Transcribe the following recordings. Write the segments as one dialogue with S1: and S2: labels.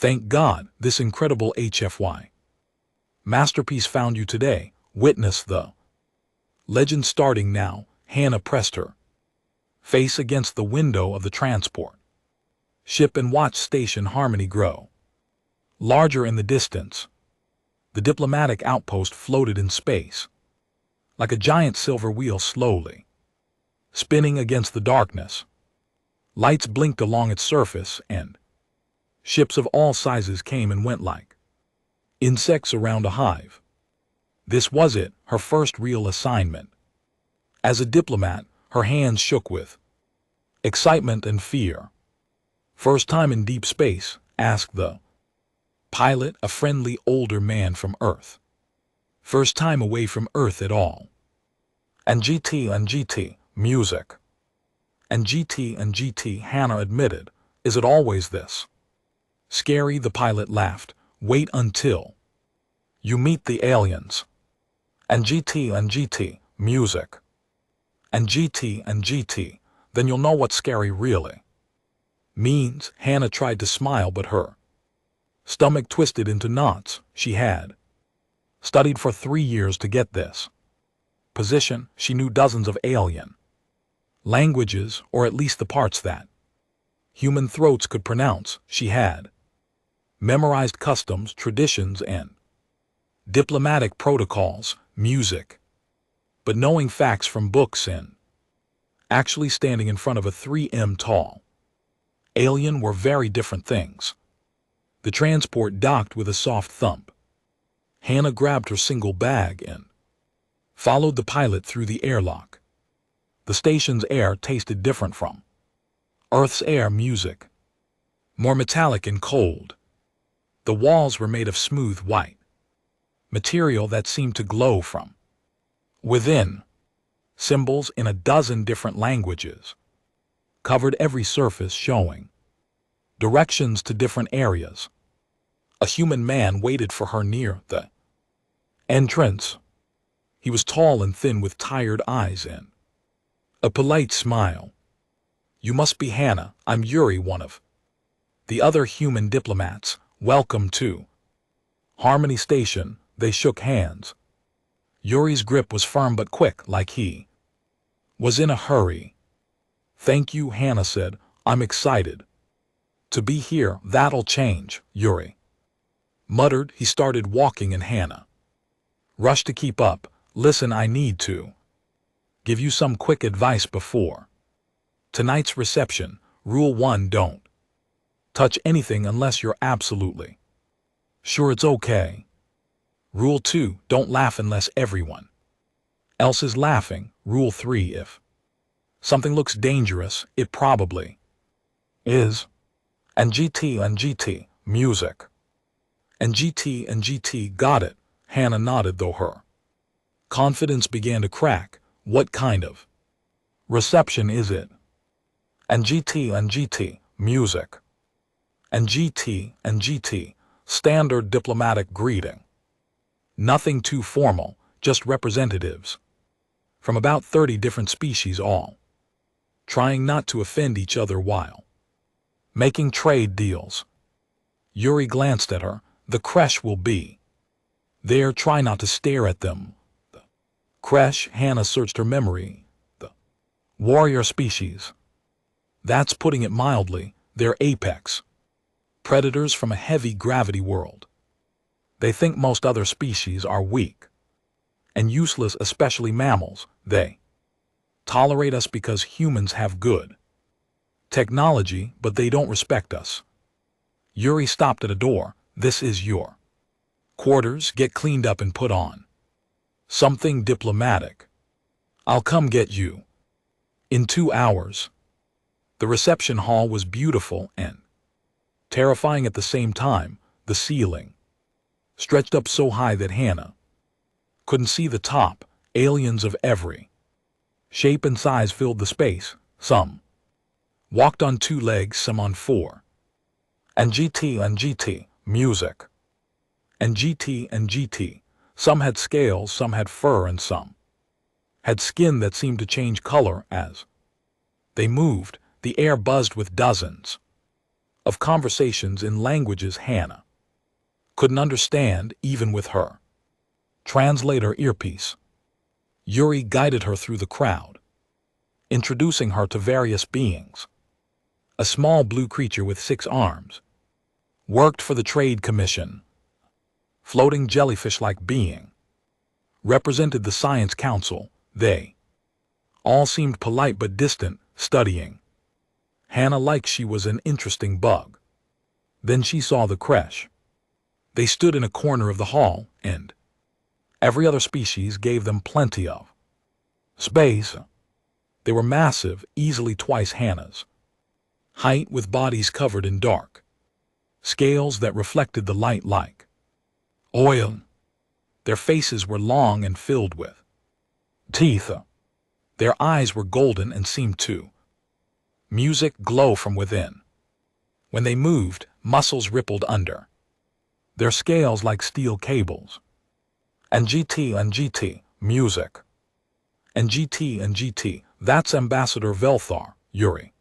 S1: Thank God, this incredible HFY masterpiece found you today. Witness the legend starting now. Hannah pressed her face against the window of the transport ship and watched station Harmony grow larger in the distance. The diplomatic outpost floated in space, like a giant silver wheel slowly spinning against the darkness. Lights blinked along its surface, and ships of all sizes came and went like insects around a hive. This was it, her first real assignment. As a diplomat, her hands shook with excitement and fear. First time in deep space, asked the pilot, a friendly older man from Earth. First time away from Earth at all. And GT, music. And GT, Hannah admitted. Is it always this scary? The pilot laughed. Wait until you meet the aliens. And GT, music. And GT, then you'll know what scary really means. Hannah tried to smile, but her stomach twisted into knots. She had studied for 3 years to get this position. She knew dozens of alien languages, or at least the parts that human throats could pronounce. She had memorized customs, traditions, and diplomatic protocols, music. But knowing facts from books and actually standing in front of a 3 m tall alien were very different things. The transport docked with a soft thump. Hannah grabbed her single bag and followed the pilot through the airlock. The station's air tasted different from Earth's air. Music more metallic and cold. The walls were made of smooth white material that seemed to glow from within. Symbols in a dozen different languages covered every surface, showing directions to different areas. A human man waited for her near the entrance. He was tall and thin with tired eyes and a polite smile. You must be Hannah. I'm Yuri, one of the other human diplomats. Welcome to Harmony Station. They shook hands. Yuri's grip was firm but quick, like he was in a hurry. Thank you, Hannah said. I'm excited to be here. That'll change, Yuri muttered. He started walking and Hannah rushed to keep up. Listen, I need to give you some quick advice before tonight's reception. Rule 1, don't touch anything unless you're absolutely sure it's okay. Rule 2, don't laugh unless everyone else is laughing. Rule 3, if something looks dangerous, it probably is. And GT, music. And GT, got it. Hannah nodded, though her confidence began to crack. What kind of reception is it? And GT, music. And GT, standard diplomatic greeting. Nothing too formal, just representatives from about 30 different species, all trying not to offend each other while making trade deals. Yuri glanced at her. The creche will be there. Try not to stare at them. The creche. Hannah searched her memory. The warrior species. That's putting it mildly. They're apex predators from a heavy gravity world. They think most other species are weak and useless, especially mammals. They tolerate us because humans have good technology, but they don't respect us. Yuri stopped at a door. This is your quarters. Get cleaned up and put on something diplomatic. I'll come get you in 2 hours. The reception hall was beautiful and terrifying at the same time. The ceiling stretched up so high that Hannah couldn't see the top. Aliens of every shape and size filled the space. Some walked on 2 legs, some on 4. And GT, music. And GT, some had scales, some had fur, and some had skin that seemed to change color as they moved. The air buzzed with dozens of conversations in languages Hannah couldn't understand even with her translator earpiece. Yuri guided her through the crowd, introducing her to various beings. A small blue creature with 6 arms worked for the Trade Commission. Floating jellyfish-like being represented the Science Council. They all seemed polite but distant, studying Hannah like she was an interesting bug. Then she saw the creche. They stood in a corner of the hall, and every other species gave them plenty of space. They were massive, easily twice Hannah's height, with bodies covered in dark scales that reflected the light like oil. Their faces were long and filled with teeth. Their eyes were golden and seemed to music glow from within. When they moved, muscles rippled under their scales like steel cables. And GT, music. And GT, that's Ambassador Velthar, Yuri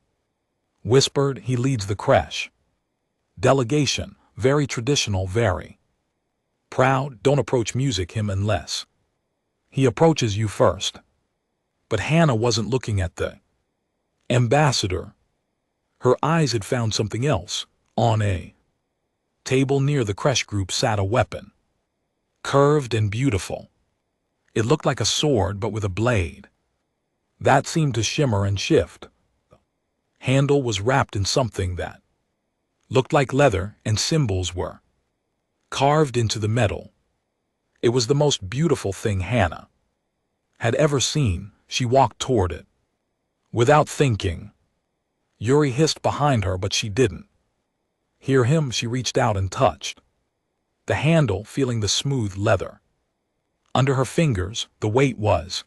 S1: whispered. He leads the creche delegation, very traditional, very proud. Don't approach music him unless he approaches you first. But Hannah wasn't looking at the ambassador. Her eyes had found something else. On a table near the creche group sat a weapon, curved and beautiful. It looked like a sword, but with a blade that seemed to shimmer and shift. The handle was wrapped in something that looked like leather, and symbols were carved into the metal. It was the most beautiful thing Hannah had ever seen. She walked toward it without thinking. Yuri hissed behind her, but she didn't hear him. She reached out and touched the handle, feeling the smooth leather under her fingers. The weight was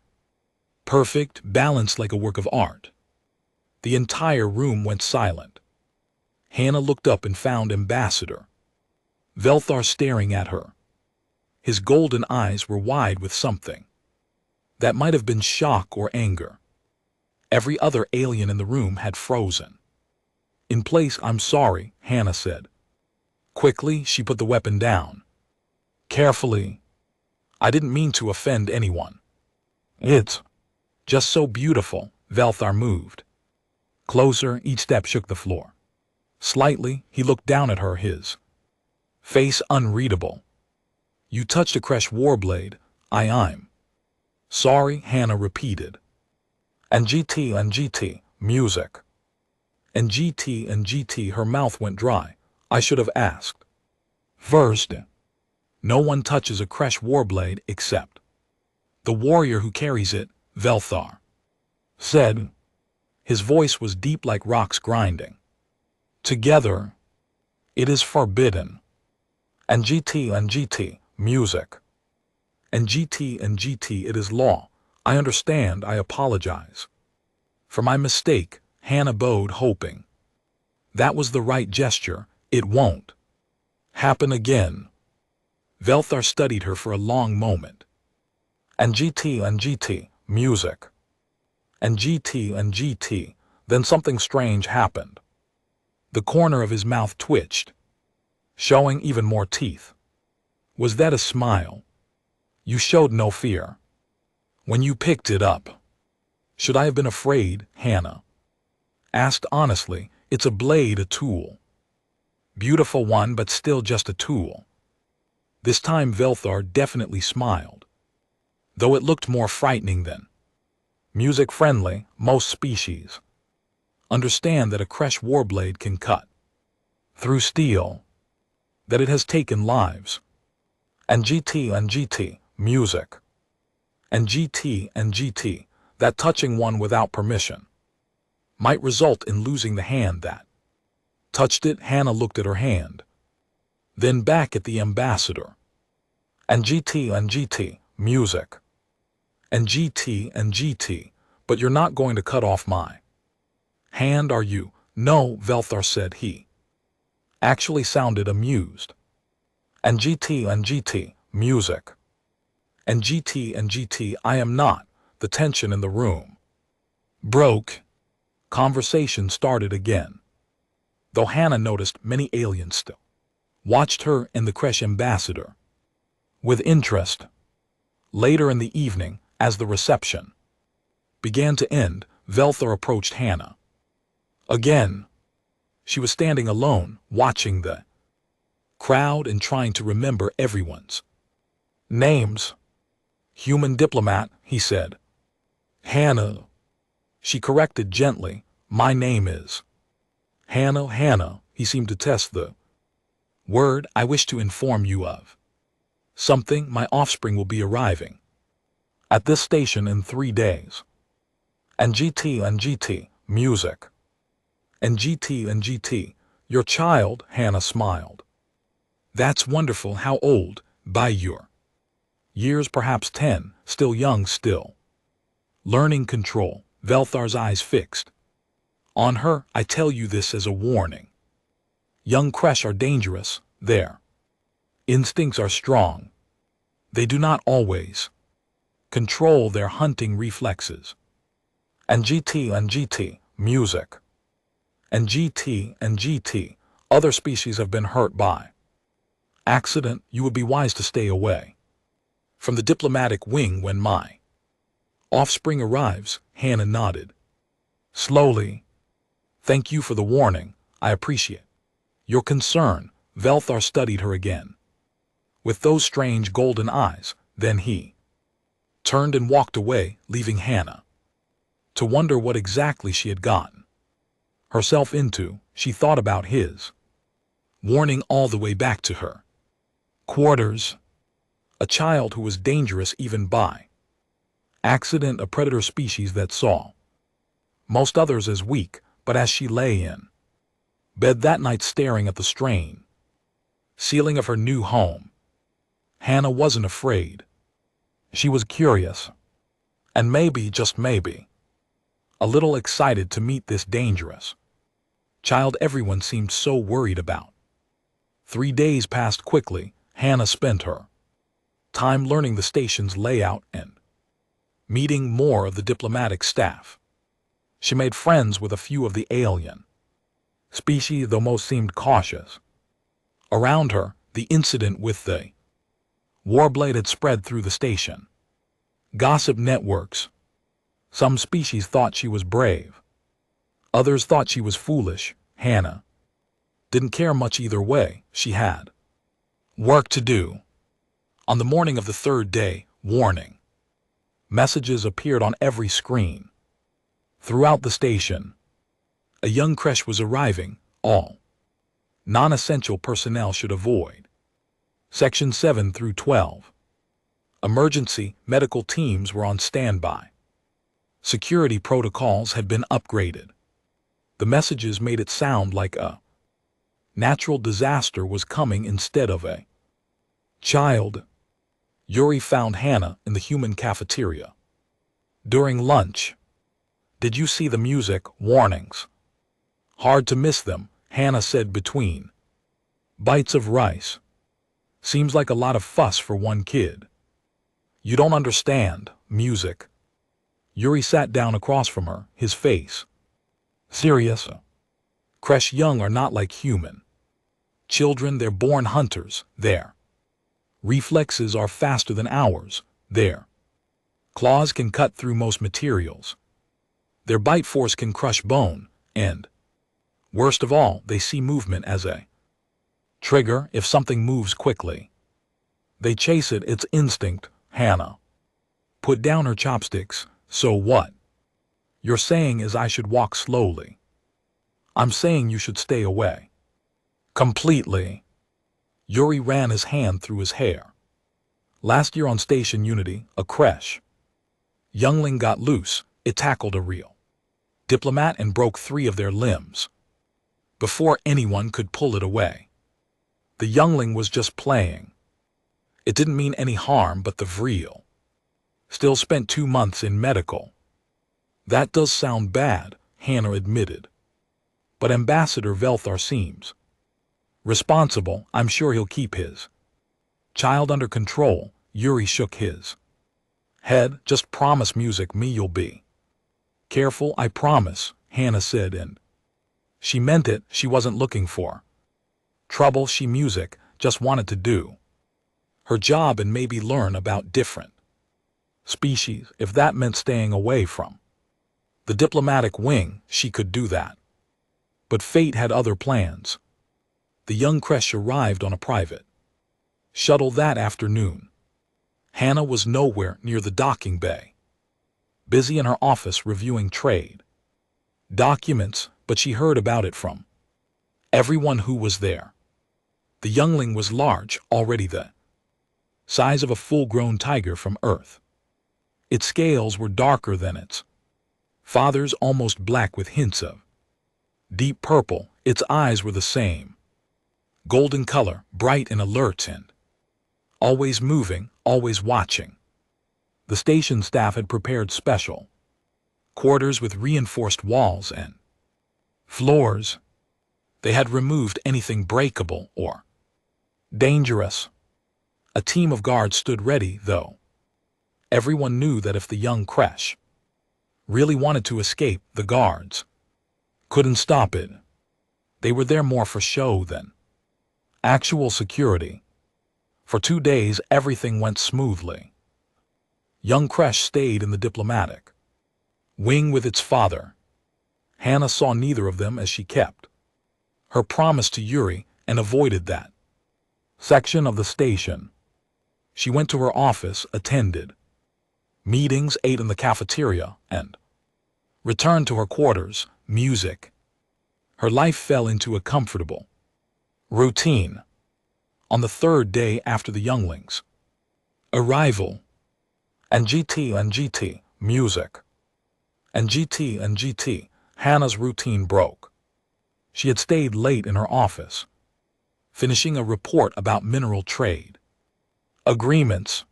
S1: perfect, balanced like a work of art. The entire room went silent. Hannah looked up and found Ambassador Velthar staring at her. His golden eyes were wide with something that might have been shock or anger. Every other alien in the room had frozen in place. I'm sorry, Hannah said. Quickly, she put the weapon down. Carefully. I didn't mean to offend anyone. It's just so beautiful. Velthar moved closer. Each step shook the floor slightly. He looked down at her, his face unreadable. You touched a creche warblade. I'm sorry, Hannah repeated. And GT, music. And GT, her mouth went dry. I should have asked first. No one touches a creche warblade except the warrior who carries it, Velthar said. His voice was deep like rocks grinding together. It is forbidden. And GT, music. And GT, it is law. I understand. I apologize for my mistake. Hannah bowed, hoping that was the right gesture. It won't happen again. Velthar studied her for a long moment. And GT, music. And GT, then something strange happened. The corner of his mouth twitched, showing even more teeth. Was that a smile? You showed no fear when you picked it up. Should I have been afraid? Hannah asked honestly. It's a blade, a tool. Beautiful one, but still just a tool. This time Velthar definitely smiled, though it looked more frightening than music friendly. Most species understand that a creche warblade can cut through steel, that it has taken lives. And GT, music. And GT, that touching one without permission might result in losing the hand that touched it. Hannah looked at her hand, then back at the ambassador. And GT, music. And GT, but you're not going to cut off my hand, are you? No, Velthar said. He actually sounded amused. And GT, music. And GT, I am not. The tension in the room broke. Conversation started again. though Hannah noticed many aliens still watched her and the creche ambassador with interest. Later in the evening, as the reception began to end, Velthor approached Hannah. Again, she was standing alone, watching the crowd and trying to remember everyone's names. Human diplomat, he said. Hannah. She corrected gently. My name is Hannah. He seemed to test the word. I wish to inform you of something. My offspring will be arriving at this station in 3 days. And GT, music. And GT, your child, Hannah smiled. That's wonderful. How old? By your years, perhaps 10, still young still. Learning control, Velthar's eyes fixed on her. I tell you this as a warning. Young creche are dangerous. Their instincts are strong. They do not always control their hunting reflexes. And GT, music. And GT, other species have been hurt by accident. You would be wise to stay away from the diplomatic wing when my offspring arrives. Hannah nodded slowly. Thank you for the warning. I appreciate your concern. Velthar studied her again with those strange golden eyes. Then he turned and walked away, leaving Hannah to wonder what exactly she had gotten herself into. She thought about his warning all the way back to her quarters. A child who was dangerous even by accident, a predator species that saw most others as weak. But as she lay in bed that night staring at the strange ceiling of her new home, Hannah wasn't afraid. She was curious, and maybe, just maybe, a little excited to meet this dangerous child everyone seemed so worried about. 3 days passed quickly. Hannah spent her time learning the station's layout and meeting more of the diplomatic staff. She made friends with a few of the alien species, though most seemed cautious. Around her, the incident with the warblade had spread through the station. Gossip networks. Some species thought she was brave. Others thought she was foolish. Hannah didn't care much either way. She had work to do. On the morning of the 3rd day, warning messages appeared on every screen. Throughout the station, a young creche was arriving. All non-essential personnel should avoid Section 7 through 12. Emergency medical teams were on standby. Security protocols had been upgraded. The messages made it sound like a natural disaster was coming instead of a child. Yuri found Hannah in the human cafeteria during lunch. Did you see the music warnings? Hard to miss them, Hannah said between bites of rice. Seems like a lot of fuss for one kid. You don't understand, music. Yuri sat down across from her, his face serious. Creche young are not like human children. They're born hunters. Their reflexes are faster than ours. Their claws can cut through most materials. Their bite force can crush bone, and worst of all, they see movement as a trigger. If something moves quickly, they chase it. It's instinct. Hannah put down her chopsticks. So what you're saying is I should walk slowly. I'm saying you should stay away completely. Yuri ran his hand through his hair. Last year on Station Unity, a creche youngling got loose. It tackled a real diplomat and broke 3 of their limbs before anyone could pull it away. The youngling was just playing. It didn't mean any harm, but the vril still spent 2 months in medical. That does sound bad, Hannah admitted. But Ambassador Velthar seems responsible. I'm sure he'll keep his child under control. Yuri shook his head. Just promise music me you'll be careful. I promise, Hannah said, and She meant it. She wasn't looking for trouble. She music just wanted to do her job and maybe learn about different species. If that meant staying away from the diplomatic wing, she could do that. But fate had other plans. The young creche arrived on a private shuttle that afternoon. Hannah was nowhere near the docking bay, busy in her office reviewing trade documents, but she heard about it from everyone who was there. The youngling was large, already the size of a full-grown tiger from Earth. Its scales were darker than its father's, almost black with hints of deep purple. Its eyes were the same golden color, bright and alert and always moving, always watching. The station staff had prepared special quarters with reinforced walls and floors. They had removed anything breakable or dangerous. A team of guards stood ready, though. Everyone knew that if the young creche really wanted to escape, the guards couldn't stop it. They were there more for show than actual security. For 2 days, everything went smoothly. Young creche stayed in the diplomatic wing with its father. Hannah saw neither of them as she kept her promise to Yuri and avoided that section of the station. She went to her office, attended meetings, ate in the cafeteria, and returned to her quarters, music. Her life fell into a comfortable routine. On the 3rd day after the younglings' arrival, and GT, music, and GT, Hannah's routine broke. She had stayed late in her office, finishing a report about mineral trade agreements.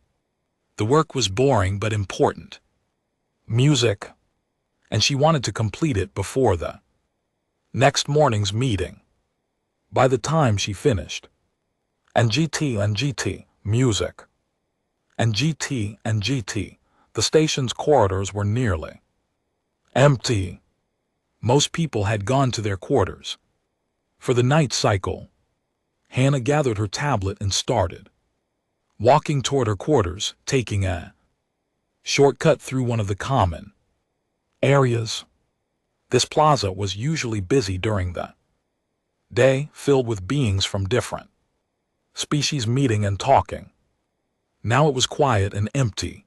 S1: The work was boring but important. Music, and she wanted to complete it before the next morning's meeting. By the time she finished, and GT, music, and GT, the station's corridors were nearly empty. Most people had gone to their quarters for the night cycle. Hannah gathered her tablet and started walking toward her quarters, taking a shortcut through one of the common areas. This plaza was usually busy during the day, filled with beings from different species meeting and talking. Now it was quiet and empty,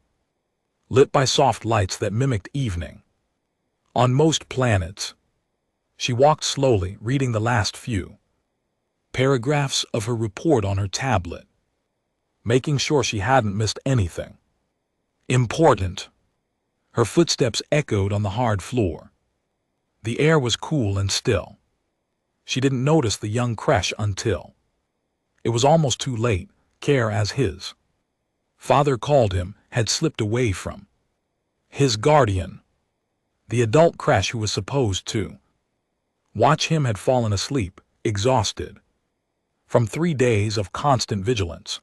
S1: lit by soft lights that mimicked evening on most planets. She walked slowly, reading the last few paragraphs of her report on her tablet, making sure she hadn't missed anything important. Her footsteps echoed on the hard floor. The air was cool and still. She didn't notice the young creche until it was almost too late. Care, as his father called him, had slipped away from his guardian. The adult creche who was supposed to watch him had fallen asleep, exhausted from 3 days of constant vigilance.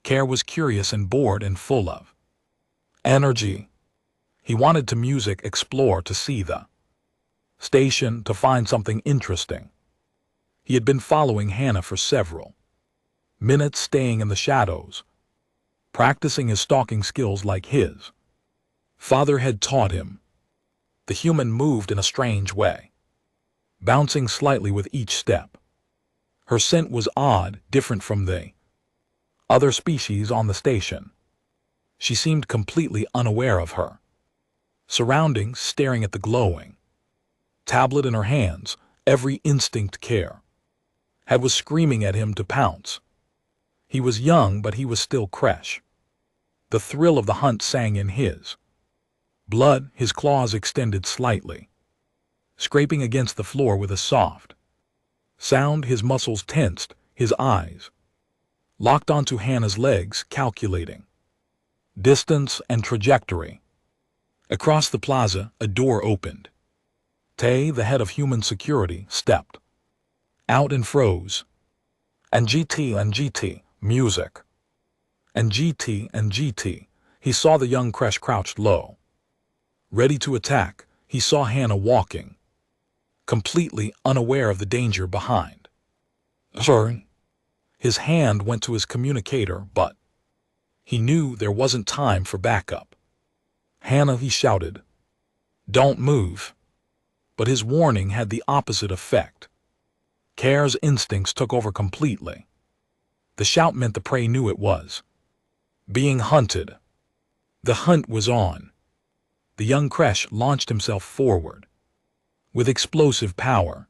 S1: Care was curious and bored and full of energy. He wanted to music, explore, to see the station, to find something interesting. He had been following Hannah for several minutes, staying in the shadows, practicing his stalking skills like his father had taught him. The human moved in a strange way, bouncing slightly with each step. Her scent was odd, different from the other species on the station. She seemed completely unaware of her surroundings, staring at the glowing tablet in her hands. Every instinct Care had was screaming at him to pounce. He was young, but he was still creche. The thrill of the hunt sang in his blood. His claws extended slightly, scraping against the floor with a soft sound. His muscles tensed, his eyes locked onto Hannah's legs, calculating distance and trajectory. Across the plaza, a door opened. Tay, the head of human security, stepped out and froze. And GT, music. And GT, he saw the young creche crouched low, ready to attack. He saw Hannah walking completely unaware of the danger behind. Sorry. His hand went to his communicator, but he knew there wasn't time for backup. Hannah, he shouted. Don't move. But his warning had the opposite effect. Care's instincts took over completely. The shout meant the prey knew it was being hunted. The hunt was on. The young Kresh launched himself forward with explosive power,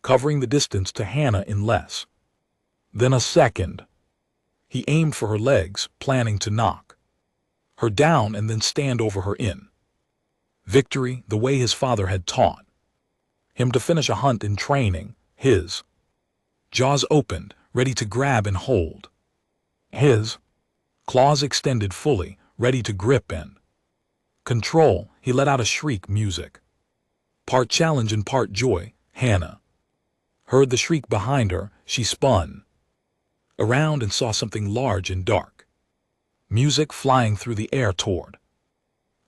S1: covering the distance to Hannah in less than a second. He aimed for her legs, planning to knock her down and then stand over her in victory, the way his father had taught him to finish a hunt in training. His jaws opened, ready to grab and hold. His claws extended fully, ready to grip and control. He let out a shriek, music, part challenge and part joy. Hannah heard the shriek behind her. She spun around and saw something large and dark, music flying through the air toward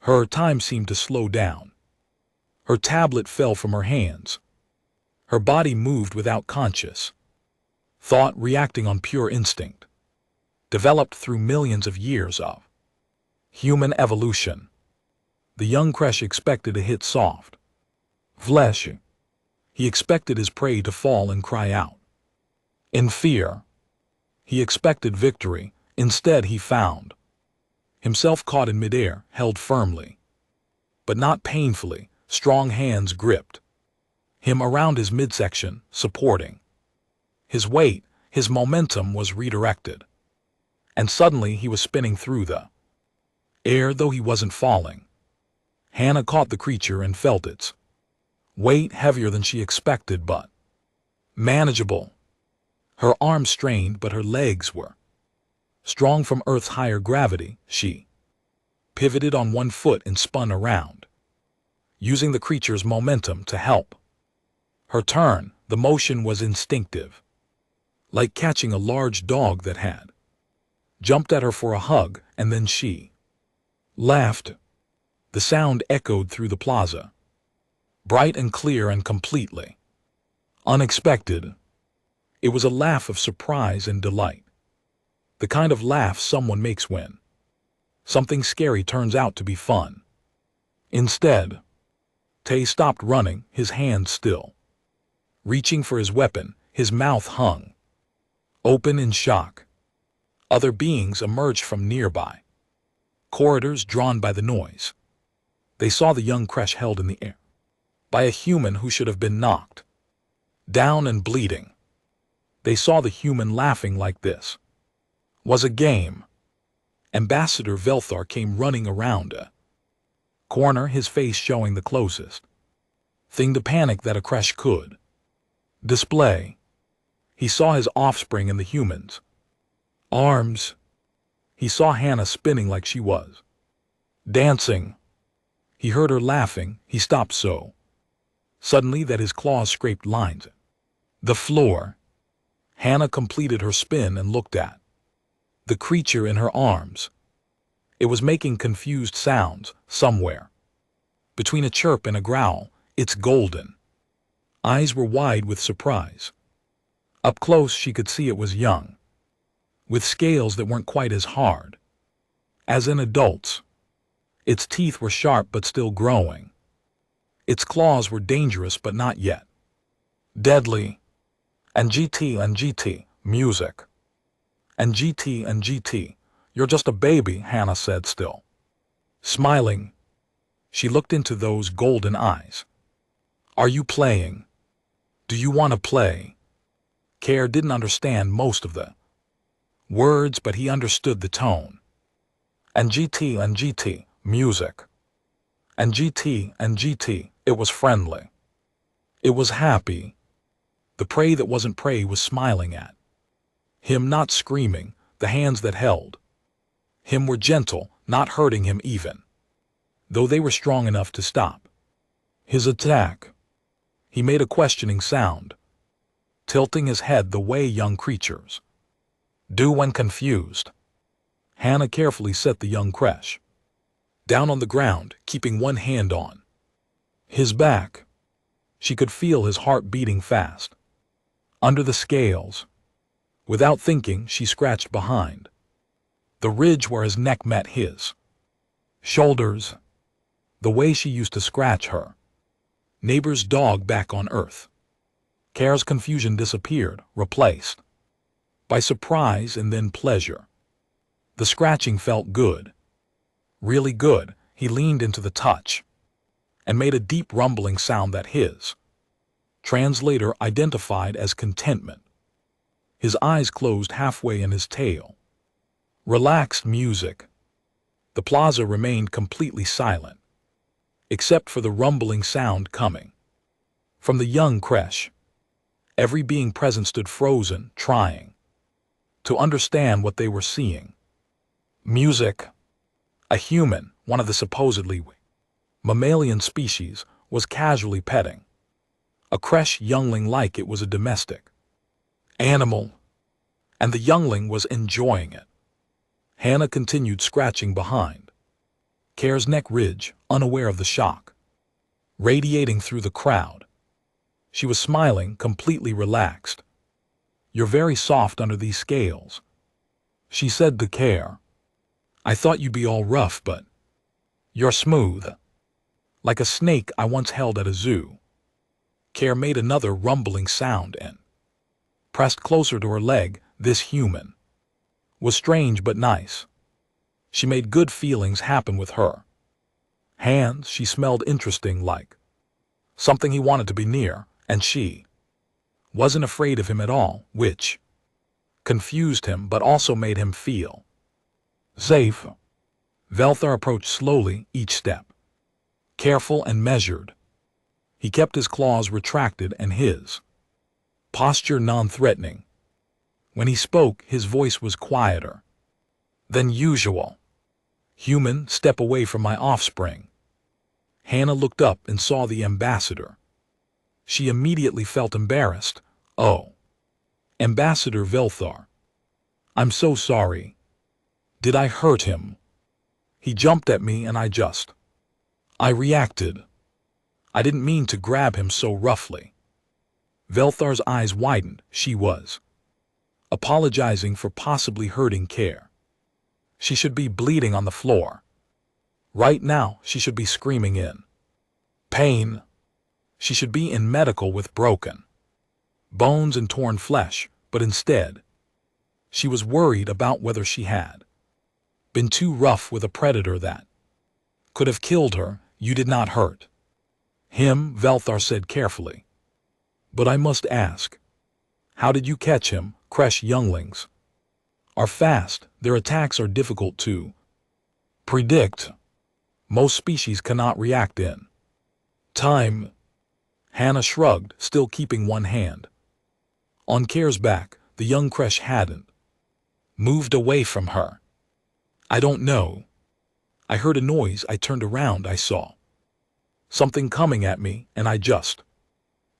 S1: her. Time seemed to slow down. Her tablet fell from her hands. Her body moved without conscious thought, reacting on pure instinct, developed through millions of years of human evolution. The young Kresh expected to hit soft flesh. He expected his prey to fall and cry out in fear. He expected victory. Instead, he found himself caught in midair, held firmly, but not painfully. Strong hands gripped him around his midsection, supporting his weight. His momentum was redirected, and suddenly he was spinning through the air, though he wasn't falling. Hannah caught the creature and felt its weight, heavier than she expected, but manageable. Her arms strained, but her legs were strong from Earth's higher gravity. She pivoted on one foot and spun around, using the creature's momentum to help her turn. The motion was instinctive, like catching a large dog that had jumped at her for a hug, and then she laughed. The sound echoed through the plaza, bright and clear and completely unexpected. It was a laugh of surprise and delight, the kind of laugh someone makes when something scary turns out to be fun. Instead, Tay stopped running, his hand still reaching for his weapon. His mouth hung open in shock. Other beings emerged from nearby corridors, drawn by the noise. They saw the young Kresh held in the air by a human who should have been knocked down and bleeding. They saw the human laughing like this was a game. Ambassador Velthar came running around a corner, his face showing the closest thing to panic that a Kresh could display. He saw his offspring in the human's arms. He saw Hannah spinning like she was dancing. He heard her laughing. He stopped so suddenly that his claws scraped lines in the floor. Hannah completed her spin and looked at the creature in her arms. It was making confused sounds. Somewhere between a chirp and a growl, its golden eyes were wide with surprise. Up close she could see it was young, with scales that weren't quite as hard as an adult's. Its teeth were sharp but still growing. Its claws were dangerous but not yet deadly. And GT, music. And GT, you're just a baby, Hannah said, still smiling. She looked into those golden eyes. Are you playing? Do you want to play? Care didn't understand most of the words, but he understood the tone. And GT, music. And GT, it was friendly. It was happy. The prey that wasn't prey was smiling at him, not screaming. The hands that held him were gentle, not hurting him even, though they were strong enough to stop his attack. He made a questioning sound, tilting his head the way young creatures do when confused. Hannah carefully set the young Kresh down on the ground, keeping one hand on his back. She could feel his heart beating fast. Under the scales. Without thinking, she scratched behind. The ridge where his neck met his. Shoulders. The way she used to scratch her. Neighbor's dog back on Earth. Care's confusion disappeared, replaced by surprise and then pleasure. The scratching felt good. Really good. He leaned into the touch and made a deep rumbling sound that his translator identified as contentment. His eyes closed halfway in his tail. Relaxed music. The plaza remained completely silent, except for the rumbling sound coming from the young creche. Every being present stood frozen, trying to understand what they were seeing. Music. A human, one of the supposedly mammalian species, was casually petting a creche youngling like it was a domestic animal, and the youngling was enjoying it. Hannah continued scratching behind Care's neck ridge, unaware of the shock radiating through the crowd. She was smiling, completely relaxed. "You're very soft under these scales," she said to Care. "I thought you'd be all rough, but you're smooth. Like a snake I once held at a zoo." Care made another rumbling sound and pressed closer to her leg. This human was strange but nice. She made good feelings happen with her. Hands, she smelled interesting, like something he wanted to be near, and she wasn't afraid of him at all, which confused him but also made him feel safe. Velthar approached slowly, each step careful and measured. He kept his claws retracted and his posture non-threatening. When he spoke, his voice was quieter than usual. "Human, step away from my offspring." Hannah looked up and saw the ambassador. She immediately felt embarrassed. "Oh, Ambassador Velthar. I'm so sorry. Did I hurt him? He jumped at me and I reacted. I didn't mean to grab him so roughly." Velthar's eyes widened. She was apologizing for possibly hurting Care. She should be bleeding on the floor. Right now, she should be screaming in pain. She should be in medical with broken bones and torn flesh, but instead, she was worried about whether she had been too rough with a predator that could have killed her. "You did not hurt him," Velthar said carefully. "But I must ask, how did you catch him?" Creche younglings are fast. Their attacks are difficult to predict. Most species cannot react in time. Hannah shrugged, still keeping one hand on Care's back. The young creche hadn't moved away from her. "I don't know. I heard a noise. I turned around. I saw something coming at me, and I just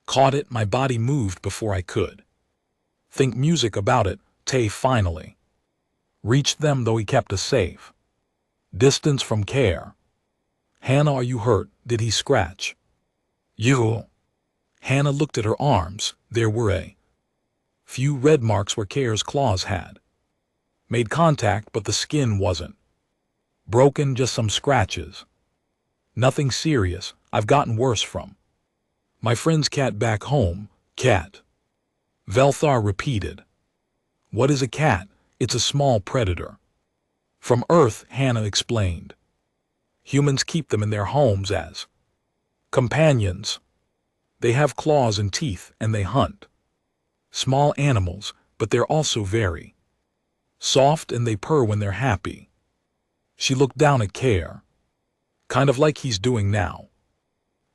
S1: caught it." My body moved before I could think music about it. Tay finally reached them, though he kept a safe distance from Care. "Hannah, are you hurt? Did he scratch you?" Hannah looked at her arms. There were a few red marks where Care's claws had made contact, but the skin wasn't broken, just some scratches. "Nothing serious. I've gotten worse from my friend's cat back home." "Cat?" Velthar repeated. "What is a cat?" "It's a small predator from Earth," Hannah explained. "Humans keep them in their homes as companions. They have claws and teeth, and they hunt small animals, but they're also very soft and they purr when they're happy." She looked down at Care, kind of like he's doing now.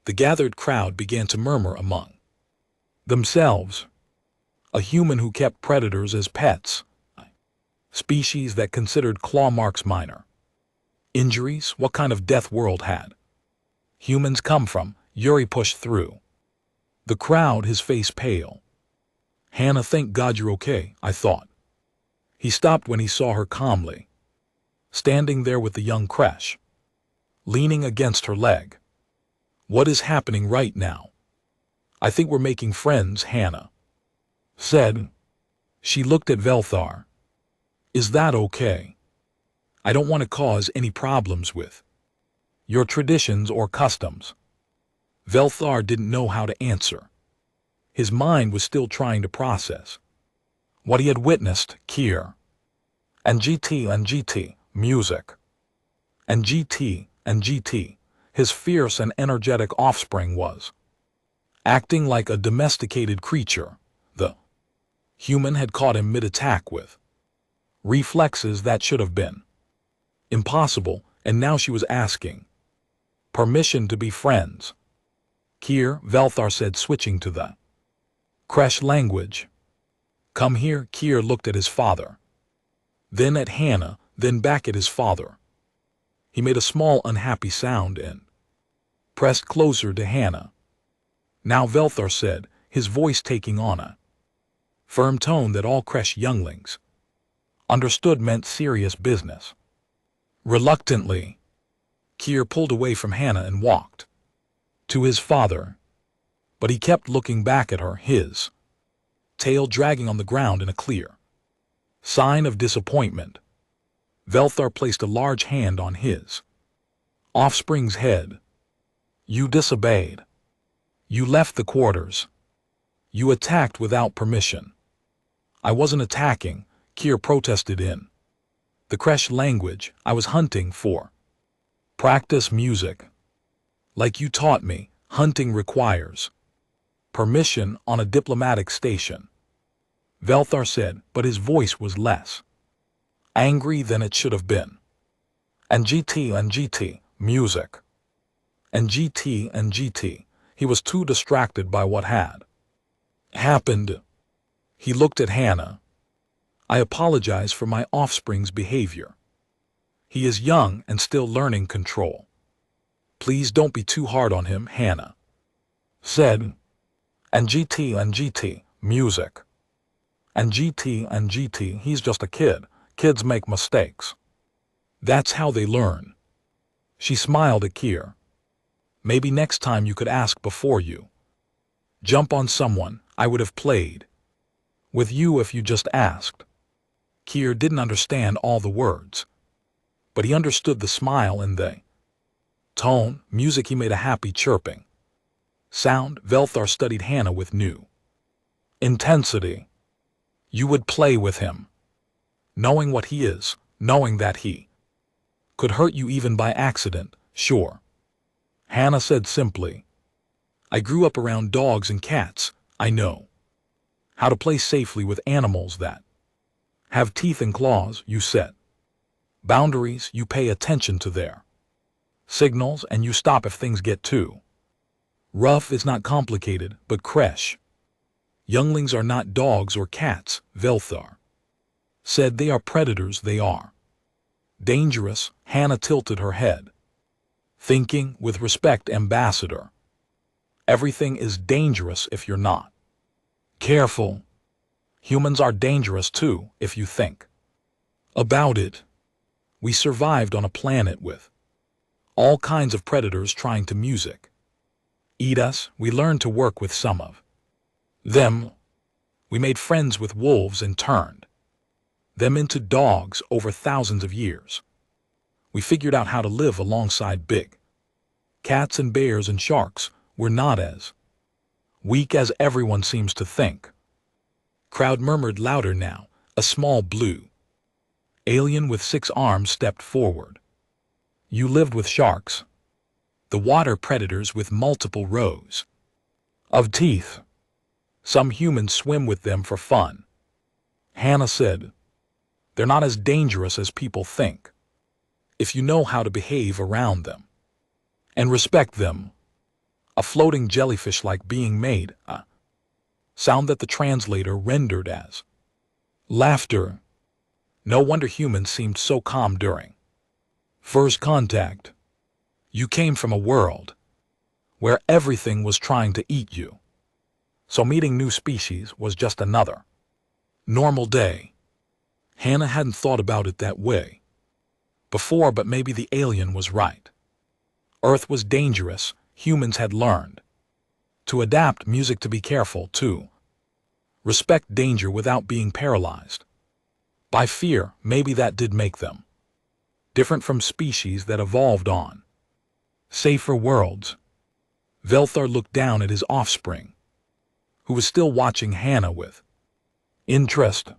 S1: The gathered crowd began to murmur among themselves. A human who kept predators as pets. Species that considered claw marks minor injuries. What kind of death world had humans come from? Yuri pushed through the crowd, his face pale. "Hannah, thank God you're okay," I thought. He stopped when he saw her calmly standing there with the young creche leaning against her leg. "What is happening right now?" I think we're making friends, Hannah said. She looked at Velthar. Is that okay? I don't want to cause any problems with your traditions or customs. Velthar didn't know how to answer. His mind was still trying to process what he had witnessed, Kier. And GT, music. And GT, his fierce and energetic offspring was acting like a domesticated creature. The human had caught him mid-attack with reflexes that should have been impossible, and now she was asking permission to be friends. Kier, Velthar said, switching to the Kresh language. Come here. Kier looked at his father, then at Hannah, then back at his father. He made a small unhappy sound and pressed closer to Hannah. Now, Velthar said, his voice taking on a firm tone that all Kresh younglings understood meant serious business. Reluctantly, Kier pulled away from Hannah and walked to his father, but he kept looking back at her, his tail dragging on the ground in a clear sign of disappointment. Velthar placed a large hand on his offspring's head. You disobeyed. You left the quarters. You attacked without permission. I wasn't attacking, Kier protested in the Kresh language. I was hunting for practice music. Like you taught me, hunting requires permission on a diplomatic station. Velthar said, but his voice was less angry than it should have been. And GT, music. And GT, he was too distracted by what had happened. He looked at Hannah. I apologize for my offspring's behavior. He is young and still learning control. Please don't be too hard on him, Hannah said. And GT, music. And GT, he's just a kid. Kids make mistakes. That's how they learn. She smiled at Kier. Maybe next time you could ask before you jump on someone. I would have played with you if you just asked. Kier didn't understand all the words, but he understood the smile and the tone. Music. He made a happy chirping sound. Velthar studied Hannah with new intensity. You would play with him, knowing what he is, knowing that he could hurt you even by accident. Sure, Hannah said simply. I grew up around dogs and cats. I know how to play safely with animals that have teeth and claws. You set boundaries. You pay attention to their signals, and you stop if things get too rough. It's not complicated, but Kresh younglings are not dogs or cats, Velthar said. They are predators. They are dangerous. Hannah tilted her head, thinking with respect, Ambassador. Everything is dangerous if you're not careful. Humans are dangerous too, if you think about it. We survived on a planet with all kinds of predators trying to eat us. We learned to work with some of them. We made friends with wolves and turned them into dogs over thousands of years. We figured out how to live alongside big cats and bears and sharks. We're not as weak as everyone seems to think. Crowd murmured louder now. A small blue alien with 6 arms stepped forward. You lived with sharks, the water predators with multiple rows of teeth. Some humans swim with them for fun. Hannah said, they're not as dangerous as people think, if you know how to behave around them and respect them. A floating jellyfish-like being made a sound that the translator rendered as laughter. No wonder humans seemed so calm during first contact. You came from a world where everything was trying to eat you, so meeting new species was just another normal day. Hannah hadn't thought about it that way before, but maybe the alien was right. Earth was dangerous. Humans had learned To adapt music, to be careful, to respect danger without being paralyzed by fear. Maybe that did make them different from species that evolved on safer worlds. Velthar looked down at his offspring, who was still watching Hannah with interest.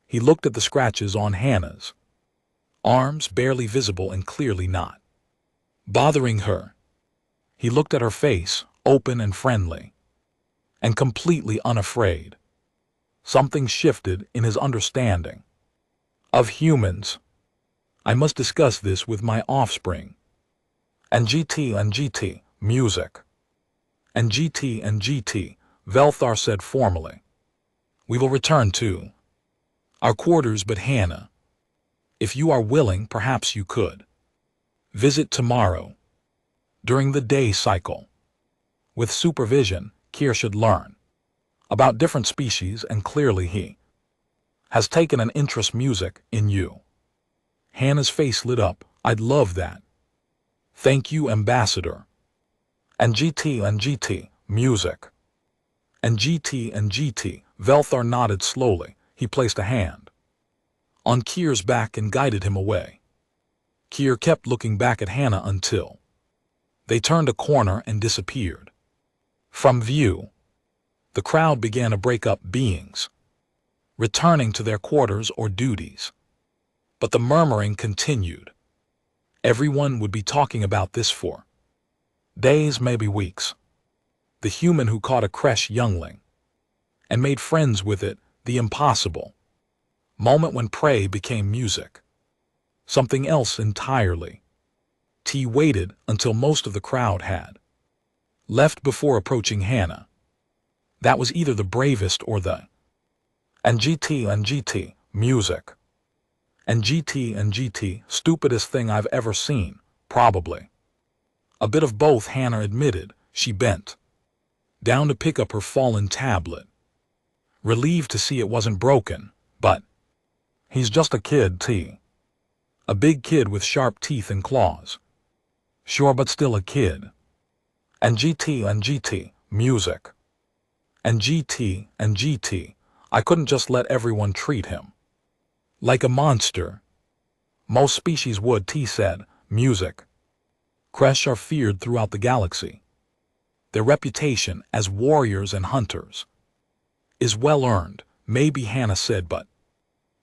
S1: He looked at the scratches on Hannah's arms, barely visible and clearly not bothering her. He looked at her face, open and friendly, and completely unafraid. Something shifted in his understanding of humans. I must discuss this with my offspring. And GT, music. And GT, Velthar said formally. We will return to our quarters, but Hannah, if you are willing, perhaps you could visit tomorrow during the day cycle. With supervision, Kier should learn about different species, and clearly he has taken an interest music in you. Hannah's face lit up. I'd love that. Thank you, Ambassador. And GT, music. And GT, Velthar nodded slowly. He placed a hand on Kier's back and guided him away. Kier kept looking back at Hannah until they turned a corner and disappeared from view. The crowd began to break up, beings returning to their quarters or duties. But the murmuring continued. Everyone would be talking about this for days, maybe weeks. The human who caught a creche youngling and made friends with it, the impossible moment when prey became music. Something else entirely. T waited until most of the crowd had left before approaching Hannah. That was either the bravest or the and GT, music. And GT, stupidest thing I've ever seen, probably. A bit of both, Hannah admitted. She bent down to pick up her fallen tablet, relieved to see it wasn't broken. But he's just a kid, T. A big kid with sharp teeth and claws. Sure, but still a kid. And GT, music. And GT, I couldn't just let everyone treat him like a monster. Most species would, T said. Music. Creche are feared throughout the galaxy. Their reputation as warriors and hunters is well earned, maybe, Hannah said, but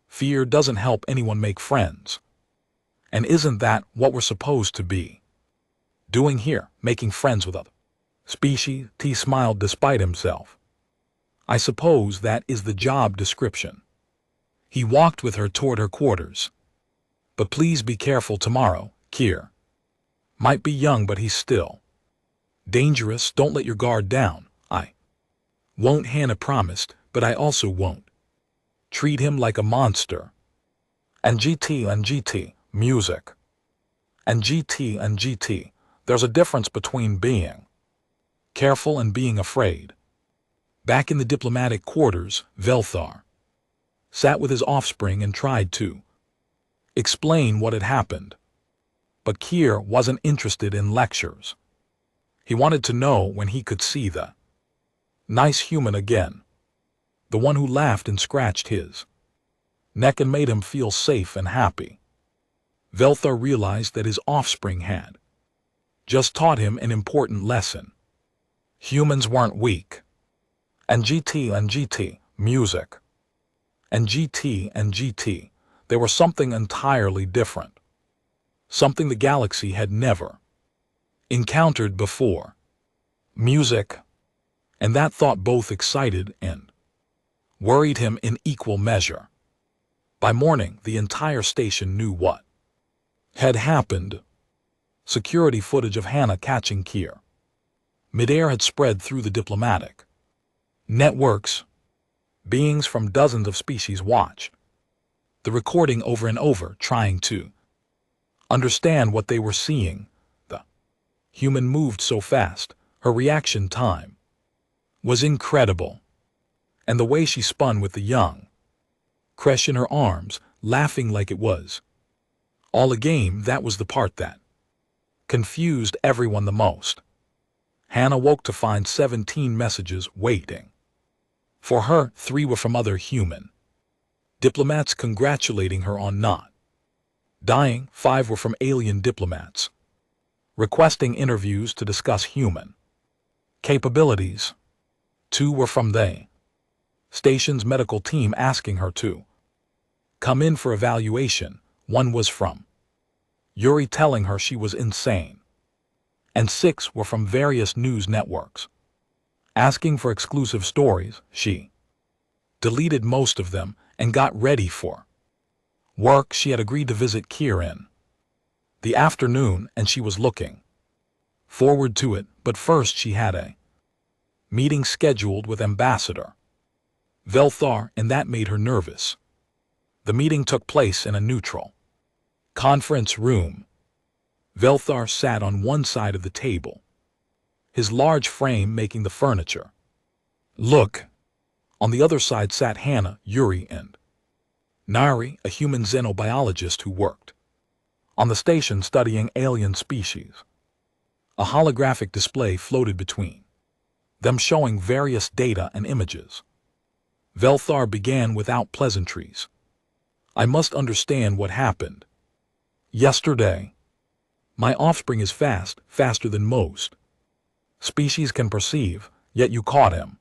S1: fear doesn't help anyone make friends. And isn't that what we're supposed to be doing here, making friends with other species? T smiled despite himself. I suppose that is the job description. He walked with her toward her quarters. But please be careful tomorrow, Kier. Might be young, but he's still dangerous. Don't let your guard down. I won't, Hannah promised, but I also won't treat him like a monster. And GT, music. And GT, there's a difference between being careful and being afraid. Back in the diplomatic quarters, Velthar sat with his offspring and tried to explain what had happened. But Kier wasn't interested in lectures. He wanted to know when he could see the nice human again, the one who laughed and scratched his neck and made him feel safe and happy. Velthar realized that his offspring had just taught him an important lesson. Humans weren't weak. And GT, music. And GT, they were something entirely different. Something the galaxy had never encountered before. Music. And that thought both excited and worried him in equal measure. By morning, the entire station knew what had happened. Security footage of Hannah catching Kier midair had spread through the diplomatic networks. Beings from dozens of species watched the recording over and over, trying to understand what they were seeing. The human moved so fast, her reaction time was incredible. And the way she spun with the young creche in her arms, laughing like it was all a game, that was the part that confused everyone the most. Hannah woke to find 17 messages waiting. For her, 3 were from other human diplomats congratulating her on not dying. 5 were from alien diplomats requesting interviews to discuss human capabilities. 2 were from the station's medical team asking her to come in for evaluation. 1 was from Yuri telling her she was insane. And 6 were from various news networks asking for exclusive stories. She deleted most of them and got ready for work. She had agreed to visit Kier in the afternoon, and she was looking forward to it, but first she had a meeting scheduled with Ambassador Velthar, and that made her nervous. The meeting took place in a neutral conference room. Velthar sat on one side of the table, his large frame making the furniture look. On the other side sat Hannah, Yuri, and Nari, a human xenobiologist who worked on the station studying alien species. A holographic display floated between them showing various data and images. Velthar began without pleasantries. I must understand what happened yesterday. My offspring is faster than most species can perceive, yet you caught him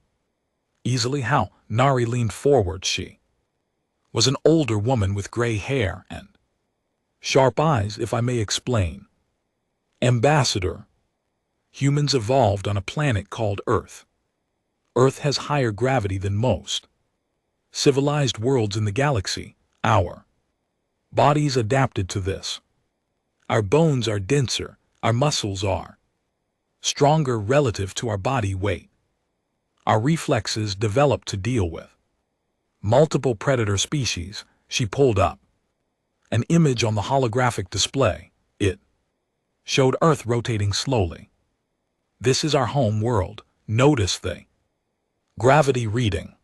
S1: easily. How? Nari leaned forward. She was an older woman with gray hair and sharp eyes. If I may explain, Ambassador, humans evolved on a planet called Earth. Earth has higher gravity than most civilized worlds in the galaxy. Our bodies adapted to this. Our bones are denser, our muscles are stronger relative to our body weight. Our reflexes developed to deal with multiple predator species. She pulled up an image on the holographic display. It showed Earth rotating slowly. This is our home world. Notice the gravity reading.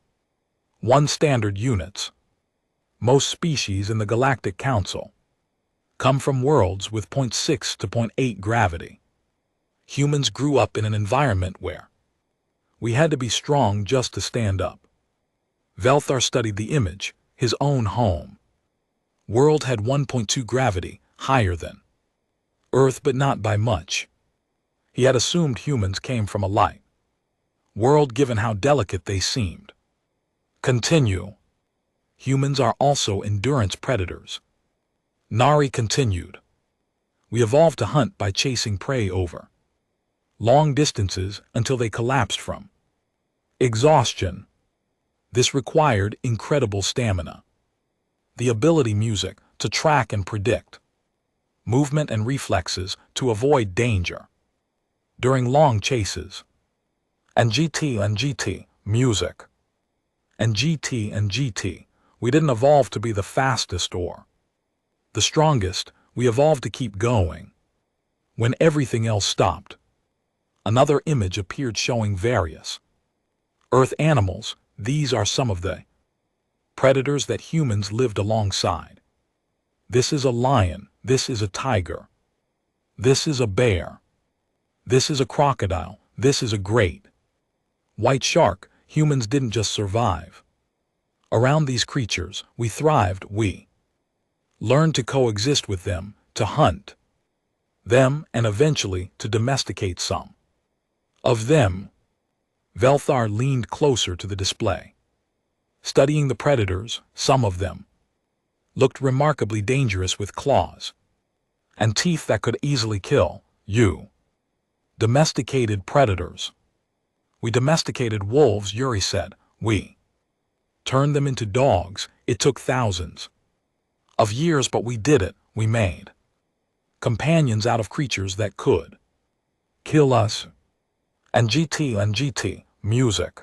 S1: 1 standard units. Most species in the Galactic Council come from worlds with 0.6 to 0.8 gravity. Humans grew up in an environment where we had to be strong just to stand up. Velthar studied the image. His own home world had 1.2 gravity, higher than Earth but not by much. He had assumed humans came from a light world given how delicate they seemed. Continue. Humans are also endurance predators. Nari continued. We evolved to hunt by chasing prey over long distances until they collapsed from exhaustion. This required incredible stamina, the ability music to track and predict movement and reflexes to avoid danger during long chases. And GT music. And GT. We didn't evolve to be the fastest or the strongest. We evolved to keep going when everything else stopped. Another image appeared showing various Earth animals. These are some of the predators that humans lived alongside. This is a lion. This is a tiger. This is a bear. This is a crocodile. This is a great white shark. Humans didn't just survive around these creatures. We thrived. We learned to coexist with them, to hunt them, and eventually to domesticate some of them. Velthar leaned closer to the display, studying the predators. Some of them looked remarkably dangerous with claws and teeth that could easily kill you. Domesticated predators. We domesticated wolves, Yuri said. We turned them into dogs. It took thousands of years, but we did it. We made companions out of creatures that could kill us. And GT music.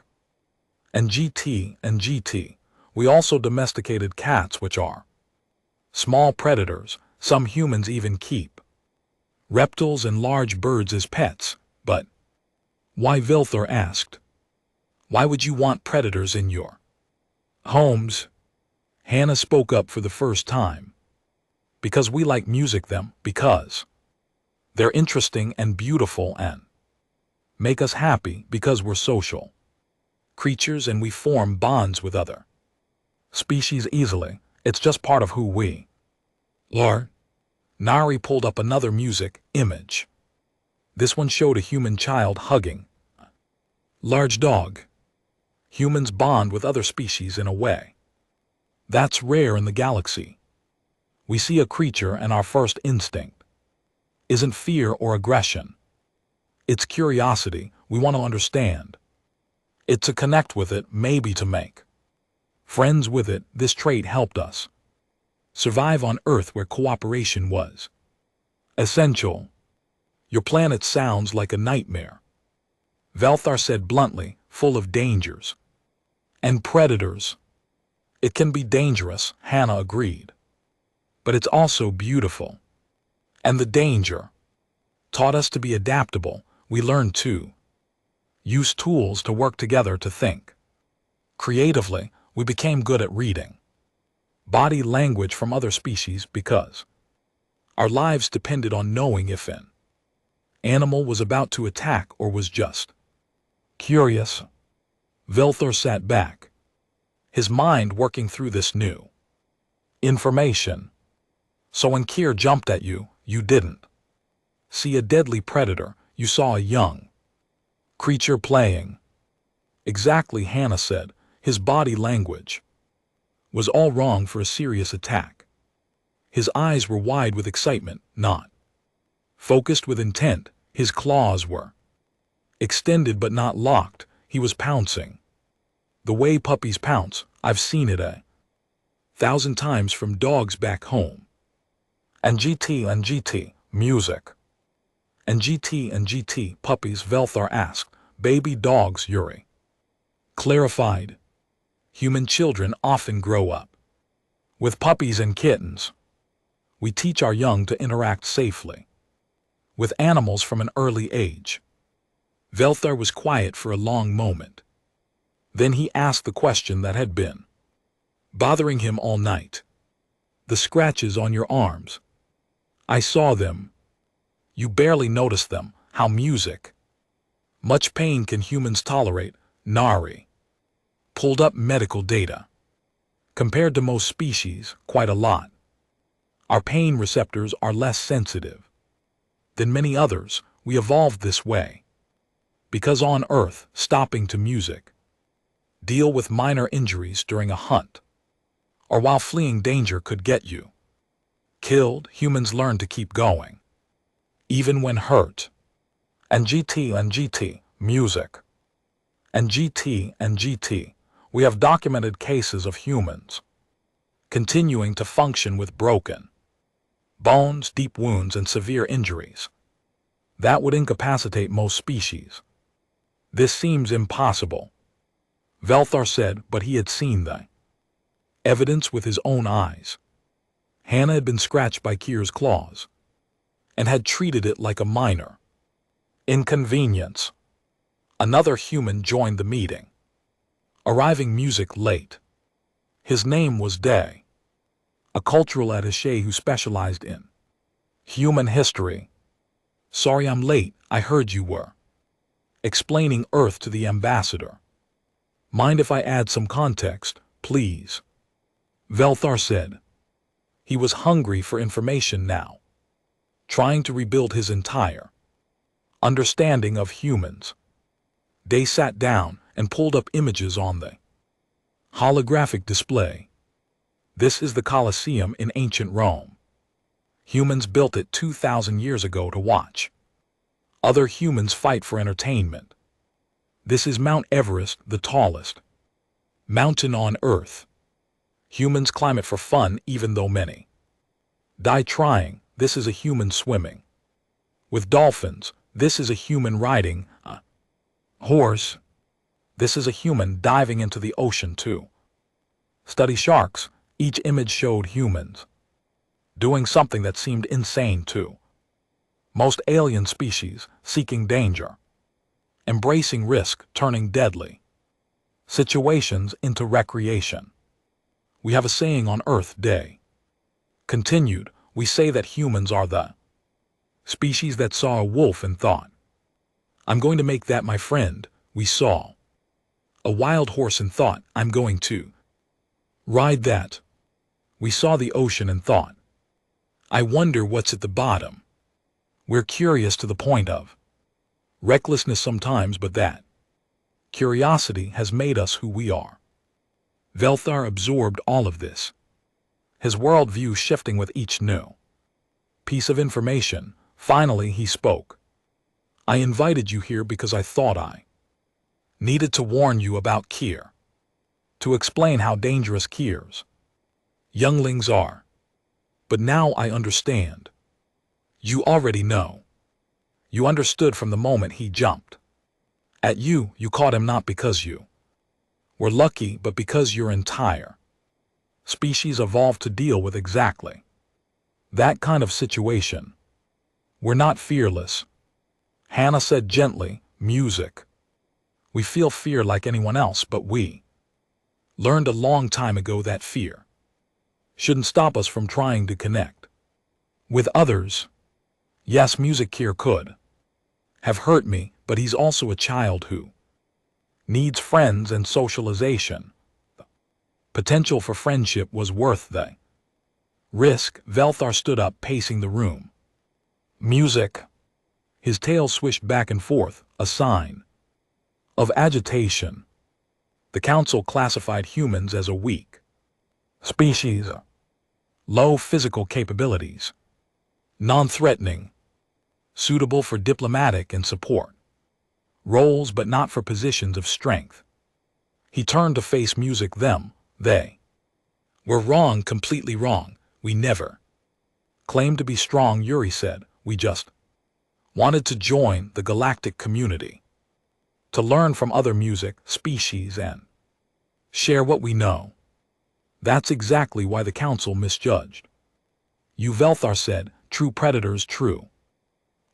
S1: And GT. We also domesticated cats, which are small predators. Some humans even keep reptiles and large birds as pets. But why? Velthar asked. Why would you want predators in your homes? Hannah spoke up for the first time. Because we like music them, because they're interesting and beautiful and make us happy because we're social creatures and we form bonds with other species easily. It's just part of who we are. Nari pulled up another music image. This one showed a human child hugging a large dog. Humans bond with other species in a way that's rare in the galaxy. We see a creature and our first instinct isn't fear or aggression. It's curiosity. We want to understand it, to connect with it, maybe to make friends with it. This trait helped us survive on Earth where cooperation was essential. Your planet sounds like a nightmare, Velthar said bluntly, full of dangers and predators. It can be dangerous, Hannah agreed. But it's also beautiful. And the danger taught us to be adaptable. We learned to use tools to work together, to think creatively. We became good at reading body language from other species because our lives depended on knowing if an animal was about to attack or was just curious. Velthar sat back, his mind working through this new information. So when Kier jumped at you, you didn't see a deadly predator, you saw a young creature playing. Exactly, Hannah said. His body language was all wrong for a serious attack. His eyes were wide with excitement, not focused with intent. His claws were extended but not locked. He was pouncing the way puppies pounce. I've seen it 1,000 times from dogs back home. And GT, music. And GT, puppies, Velthar asked. Baby dogs, Yuri clarified. Human children often grow up with puppies and kittens. We teach our young to interact safely with animals from an early age. Velthar was quiet for a long moment. Then he asked the question that had been bothering him all night. The scratches on your arms. I saw them. You barely noticed them. How music. Much pain can humans tolerate? Nari pulled up medical data. Compared to most species, quite a lot. Our pain receptors are less sensitive than many others. We evolved this way because on Earth, stopping to music, deal with minor injuries during a hunt, or while fleeing danger could get you killed. Humans learn to keep going, even when hurt. And GT, music. And GT, we have documented cases of humans continuing to function with broken bones, deep wounds, and severe injuries that would incapacitate most species. This seems impossible, Velthar said, but he had seen the evidence with his own eyes. Hannah had been scratched by Kier's claws and had treated it like a minor inconvenience. Another human joined the meeting, arriving music late. His name was Day, a cultural attaché who specialized in human history. Sorry I'm late, I heard you were explaining Earth to the ambassador. Mind if I add some context, please? Velthar said. He was hungry for information now, trying to rebuild his entire understanding of humans. Day sat down and pulled up images on the holographic display. This is the Colosseum in ancient Rome. Humans built it 2,000 years ago to watch other humans fight for entertainment. This is Mount Everest, the tallest mountain on Earth. Humans climb it for fun, even though many die trying. This is a human swimming with dolphins. This is a human riding a horse. This is a human diving into the ocean to study sharks. Each image showed humans doing something that seemed insane to most alien species, seeking danger, embracing risk, turning deadly situations into recreation. We have a saying on Earth, Day continued. We say that humans are the species that saw a wolf and thought I'm going to make that my friend. We saw a wild horse and thought, I'm going to ride that. We saw the ocean and thought, I wonder what's at the bottom. We're curious to the point of recklessness sometimes, but that curiosity has made us who we are. Velthar absorbed all of this, his worldview shifting with each new piece of information. Finally, he spoke. I invited you here because I thought I needed to warn you about Kier, to explain how dangerous Kier's younglings are. But now I understand. You already know. You understood from the moment he jumped at you. You caught him not because you were lucky, but because your entire species evolved to deal with exactly that kind of situation. We're not fearless, Hannah said gently. Music. We feel fear like anyone else, but we learned a long time ago that fear shouldn't stop us from trying to connect with others. Yes, music here could have hurt me, but he's also a child who needs friends and socialization. The potential for friendship was worth the risk. Velthar stood up, pacing the room. Music. His tail swished back and forth, a sign of agitation. The council classified humans as a weak species, low physical capabilities, non-threatening, suitable for diplomatic and support roles, but not for positions of strength. He turned to face music. They were wrong, completely wrong. We never claimed to be strong, Yuri said. We just wanted to join the galactic community, to learn from other music species and share what we know. That's exactly why the council misjudged you, Velthar said. True predators, true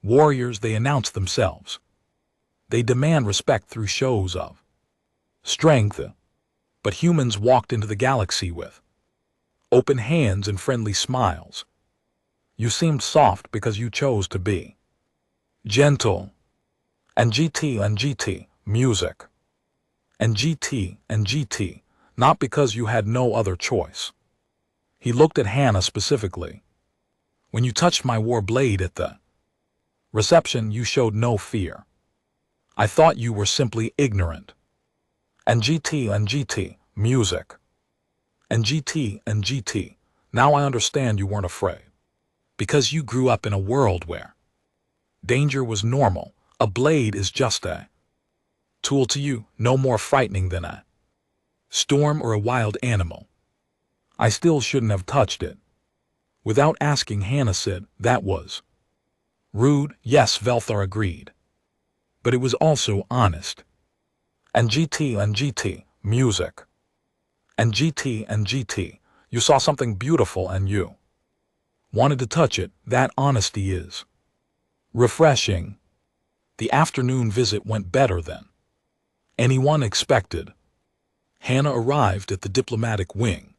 S1: warriors, they announce themselves. They demand respect through shows of strength. But humans walked into the galaxy with open hands and friendly smiles. You seemed soft because you chose to be gentle. And GT, music. And GT, not because you had no other choice. He looked at Hannah specifically. When you touched my war blade at the reception, you showed no fear. I thought you were simply ignorant. And GT, music. And GT, now I understand you weren't afraid. Because you grew up in a world where danger was normal. A blade is just a tool to you, no more frightening than a storm or a wild animal. I still shouldn't have touched it. Without asking, Hannah said, that was rude. Yes, Velthar agreed. But it was also honest. And GT, music. And GT, you saw something beautiful and you wanted to touch it. That honesty is refreshing. The afternoon visit went better than anyone expected. Hannah arrived at the diplomatic wing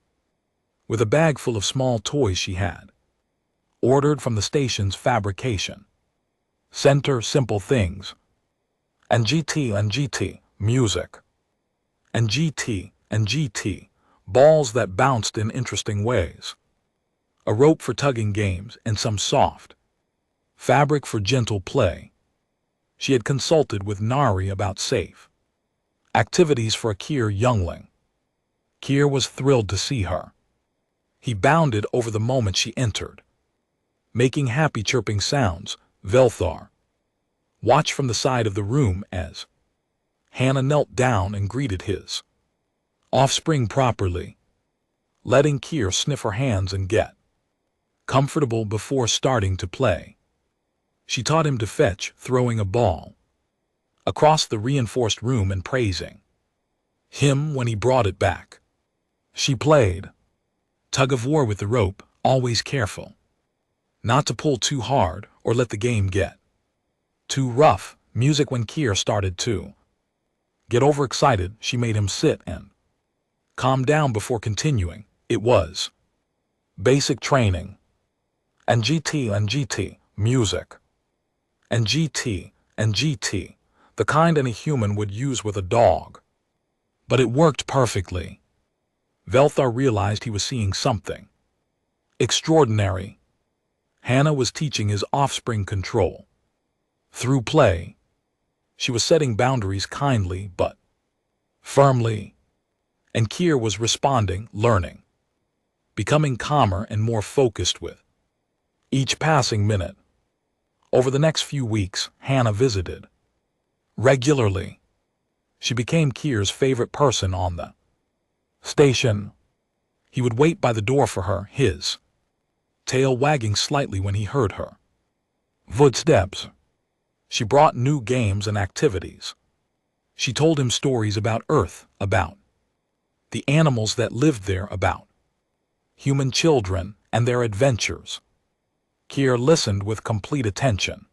S1: with a bag full of small toys she had ordered from the station's fabrication center. Simple things. And GT, music. And GT, balls that bounced in interesting ways. A rope for tugging games and some soft fabric for gentle play. She had consulted with Nari about safe activities for a Kier youngling. Kier was thrilled to see her. He bounded over the moment she entered, making happy chirping sounds. Velthar watched from the side of the room as Hannah knelt down and greeted his offspring properly, letting Kier sniff her hands and get comfortable before starting to play. She taught him to fetch, throwing a ball across the reinforced room and praising him when he brought it back. She played tug of war with the rope, always careful not to pull too hard or let the game get too rough. Music. When Kier started to get overexcited, she made him sit and calm down before continuing. It was basic training. And GT, music. And GT, the kind any human would use with a dog. But it worked perfectly. Velthar realized he was seeing something extraordinary. Hannah was teaching his offspring control. Through play, she was setting boundaries kindly but firmly. And Kier was responding, learning, becoming calmer and more focused with each passing minute. Over the next few weeks, Hannah visited regularly. She became Kier's favorite person on the station. He would wait by the door for her, his tail wagging slightly when he heard her footsteps. She brought new games and activities. She told him stories about Earth, about the animals that lived there, about human children and their adventures. Kier listened with complete attention.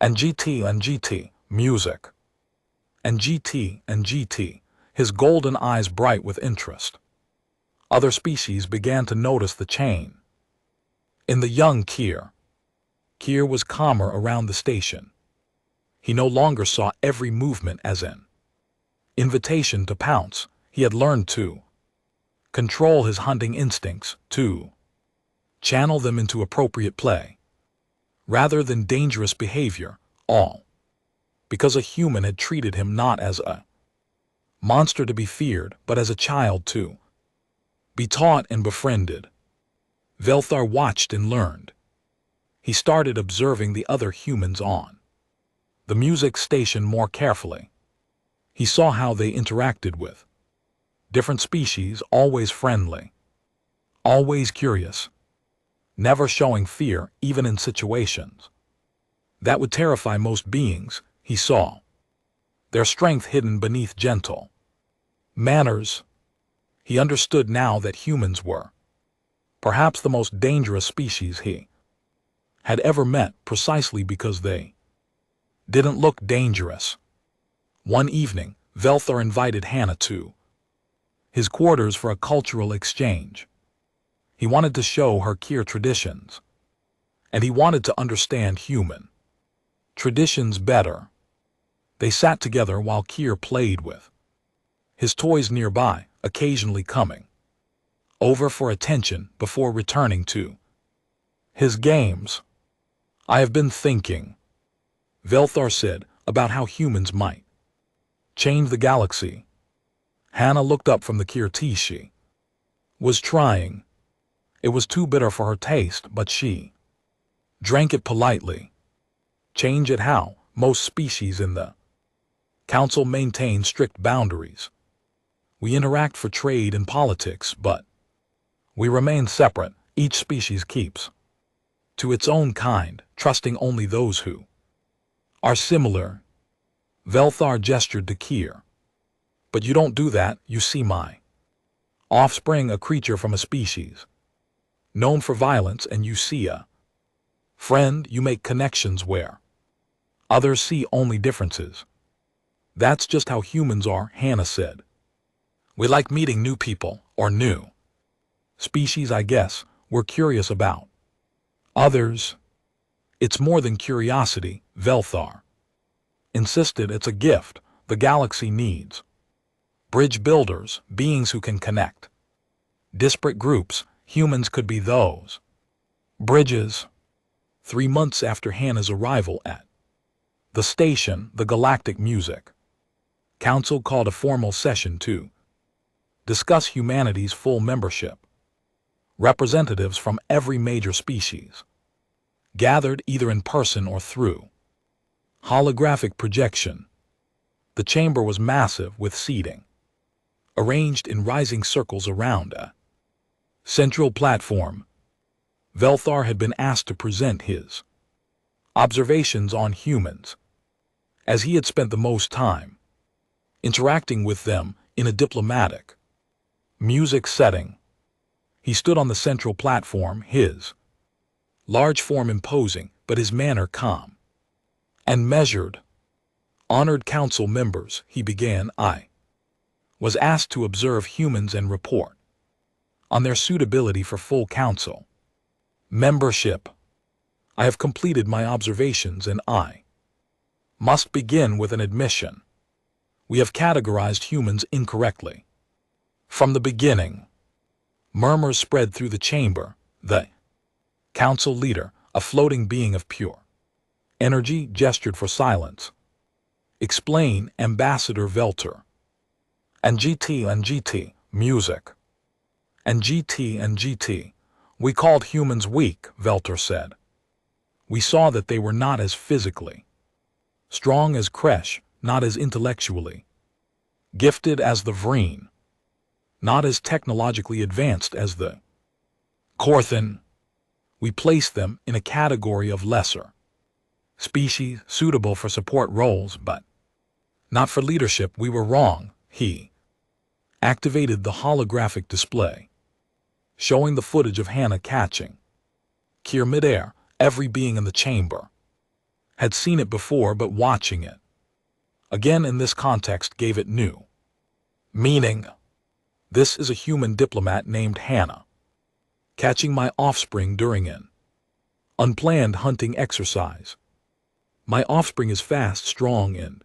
S1: And GT, music. And GT, his golden eyes bright with interest. Other species began to notice the change. In the young Kier was calmer around the station. He no longer saw every movement as an invitation to pounce. He had learned to control his hunting instincts, to channel them into appropriate play, rather than dangerous behavior, all because a human had treated him not as a monster to be feared, but as a child to be taught and befriended. Velthar watched and learned. He started observing the other humans on the music station more carefully. He saw how they interacted with different species, always friendly, always curious, never showing fear even in situations that would terrify most beings. He saw their strength hidden beneath gentle manners. He understood now that humans were perhaps the most dangerous species he had ever met, precisely because they didn't look dangerous. One evening, Velthar invited Hannah to his quarters for a cultural exchange. He wanted to show her Kier traditions, and he wanted to understand human traditions better. They sat together while Kier played with his toys nearby, occasionally coming over for attention before returning to his games. "I have been thinking," Velthar said, "about how humans might change the galaxy." Hannah looked up from the Kier tea she was trying. It was too bitter for her taste, but she drank it politely. "Change it how?" "Most species in the council maintain strict boundaries. We interact for trade and politics, but we remain separate. Each species keeps to its own kind, trusting only those who are similar." Velthar gestured to Kier. "But you don't do that. You see my offspring, a creature from a species known for violence, and you see a friend. You make connections where others see only differences." "That's just how humans are," Hannah said. "We like meeting new people, or new species, I guess. We're curious about others." "It's more than curiosity," Velthar insisted. "It's a gift. The galaxy needs bridge builders, beings who can connect disparate groups. Humans could be those bridges." 3 months after Hannah's arrival at the station, the Galactic Music Council called a formal session to discuss humanity's full membership. Representatives from every major species gathered either in person or through holographic projection. The chamber was massive, with seating arranged in rising circles around a central platform. Velthar had been asked to present his observations on humans, as he had spent the most time interacting with them in a diplomatic music setting. He stood on the central platform, his large form imposing, but his manner calm and measured. "Honored council members," he began, "I was asked to observe humans and report on their suitability for full council membership. I have completed my observations, and I must begin with an admission. We have categorized humans incorrectly. From the beginning, murmurs spread through the chamber. The council leader, a floating being of pure energy, gestured for silence. Explain, Ambassador Velter. And GT, music. And GT. We called humans weak, Velter said. We saw that they were not as physically strong as Kresh, not as intellectually gifted as the Vreen, not as technologically advanced as the Korthan. We placed them in a category of lesser species suitable for support roles, but not for leadership. We were wrong. He activated the holographic display, showing the footage of Hannah catching Kier midair. Every being in the chamber had seen it before, but watching it again in this context gave it new meaning. This is a human diplomat named Hannah, catching my offspring during an unplanned hunting exercise. My offspring is fast, strong, and